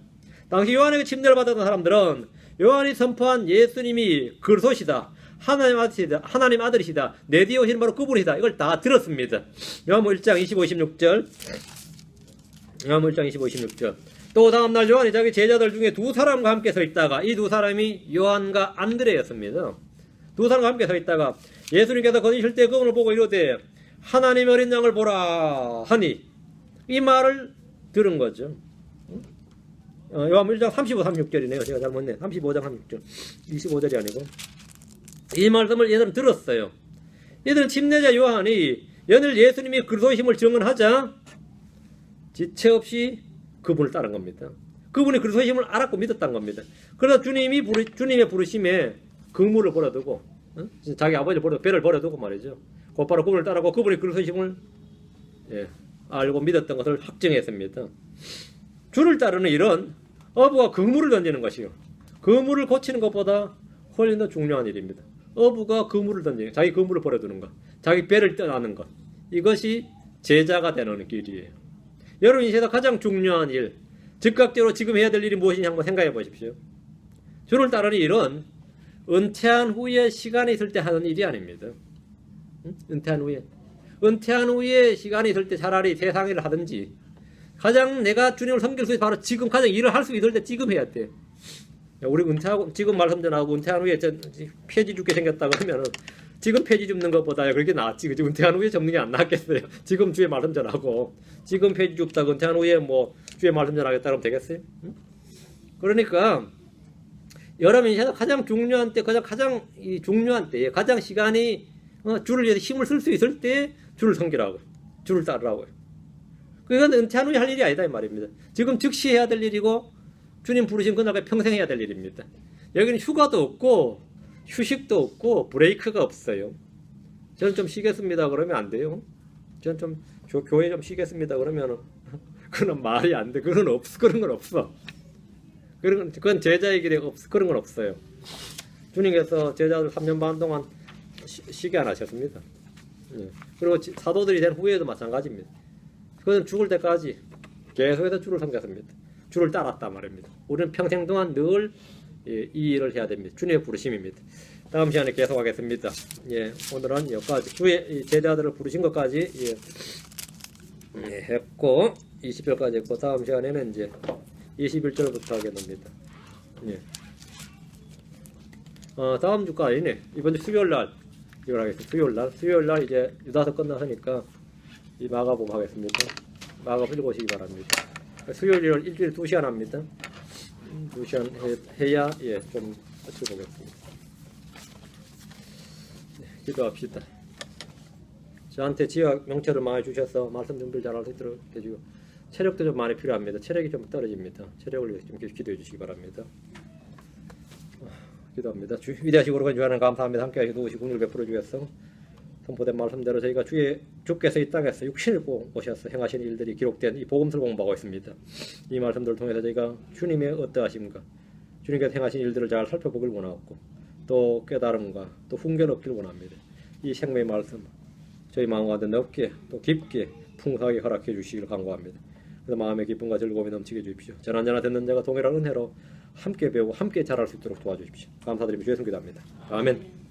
당시 요한에게 침례를 받았던 사람들은 요한이 선포한 예수님이 그리스도시다, 하나님 아들이시다, 내 뒤에 오시는 바로 그분이다, 이걸 다 들었습니다. 요한복음 1장 25, 26절. 요한복음 1장 25, 26절. 또 다음날 요한이 자기 제자들 중에 두 사람과 함께 서 있다가 이 두 사람이 요한과 안드레였습니다. 두 사람과 함께 서 있다가 예수님께서 거니실 때 그분을 보고 이르되 하나님의 어린 양을 보라 하니 이 말을 들은 거죠. 요한복음 1장 35, 36절이네요. 제가 잘못네. 35장 36절. 25절이 아니고. 이 말씀을 얘들은 들었어요. 얘들은 침례자 요한이 연일 예수님이 그리스도이심을 증언하자 지체 없이 그분을 따른 겁니다. 그분이 그리스도이심을 알았고 믿었다는 겁니다. 그러다 주님의 부르심에 그물을 버려두고 자기 아버지를 버려두고 배를 버려두고 말이죠. 곧바로 그분을 따르고 그분이 그리스도이심을 알고 믿었던 것을 확증했습니다. 주를 따르는 일은 어부가 그물을 던지는 것이요, 그물을 고치는 것보다 훨씬 더 중요한 일입니다. 어부가 그물을 던지는, 자기 그물을 버려두는 것, 자기 배를 떠나는 것, 이것이 제자가 되는 길이에요. 여러분 인생에서 가장 중요한 일, 즉각적으로 지금 해야 될 일이 무엇인지 한번 생각해 보십시오. 주를 따르는 일은 은퇴한 후에 시간이 있을 때 하는 일이 아닙니다. 은퇴한 후에 시간이 있을 때 차라리 세상 일을 하든지, 가장 내가 주님을 섬길 수 있어 바로 지금 가장 일을 할 수 있을 때 지금 해야 돼. 우리 은퇴하고 지금 말씀 전하고 은퇴한 후에 폐지 죽게 생겼다 그러면은 지금 폐지 줍는 것보다 그렇게 낫지. 그지? 은퇴한 후에 접는 게 안 낫겠어요. 지금 주의 말씀 전하고 지금 폐지 줍다 은퇴한 후에 뭐 주의 말씀 전하겠다 그러면 되겠어요? 응? 그러니까 여러분 인생에서 가장 중요한 때, 가장 중요한 때, 가장 시간이 주를 위해서 힘을 쓸 수 있을 때 주를 섬기라고, 주를 따르라고요. 그건 은퇴한 후에 할 일이 아니다 이 말입니다. 지금 즉시 해야 될 일이고 주님 부르신 그날까지 평생 해야 될 일입니다. 여기는 휴가도 없고 휴식도 없고 브레이크가 없어요. 저는 좀 쉬겠습니다 그러면 안 돼요. 저는 좀 교회 좀 쉬겠습니다 그러면 그건 말이 안 돼. 그런 건 없어. 그건 제자의 길에 그런 건 없어요. 주님께서 제자들 3년 반 동안 쉬게 안 하셨습니다. 그리고 사도들이 된 후에도 마찬가지입니다. 그건 죽을 때까지 계속해서 주를 섬겼습니다. 주를 따랐단 말입니다. 우리는 평생 동안 늘 이 일을 해야 됩니다. 주님의 부르심입니다. 다음 시간에 계속하겠습니다. 오늘은 여기까지 주의 제자들을 부르신 것까지 했고 20절까지 했고 다음 시간에는 이제 21절부터 하게 됩니다. 다음 주가 아니네. 이번 주 수요일 날 이걸 하겠습니다. 수요일 날 이제 유다서 끝났으니까 이 마가복음 하겠습니다. 마가복음 읽으시기 바랍니다. 수요일 일주일에 2시간 합니다. 2시간 해야 좀 맞춰보겠습니다. 기도합시다. 저한테 지역 명철을 많이 주셔서 말씀 준비를 잘할 수 있도록 해주고 체력도 좀 많이 필요합니다. 체력이 좀 떨어집니다. 체력을 위해서 좀 기도해 주시기 바랍니다. 기도합니다. 위대하시고 거룩한 주 하나님 감사합니다. 함께하시고 도우시고 긍휼을 베풀어 주셔서 선포된 말씀대로 저희가 주께서 이 땅에서 육신을 오셔서 행하신 일들이 기록된 이 복음서를 공부하고 있습니다. 이 말씀들을 통해서 저희가 주님의 어떠하심과 주님께서 행하신 일들을 잘 살펴보길 원하고 또 깨달음과 또 훈계를 얻기를 원합니다. 이 생명의 말씀 저희 마음 가운데 넓게 또 깊게 풍성하게 허락해 주시기를 간구합니다. 그래서 마음의 기쁨과 즐거움이 넘치게 해주십시오. 전한전하 듣는 자가 동일한 은혜로 함께 배우고 함께 자랄 수 있도록 도와주십시오. 감사드리며 주의 손 기도합니다. 아멘.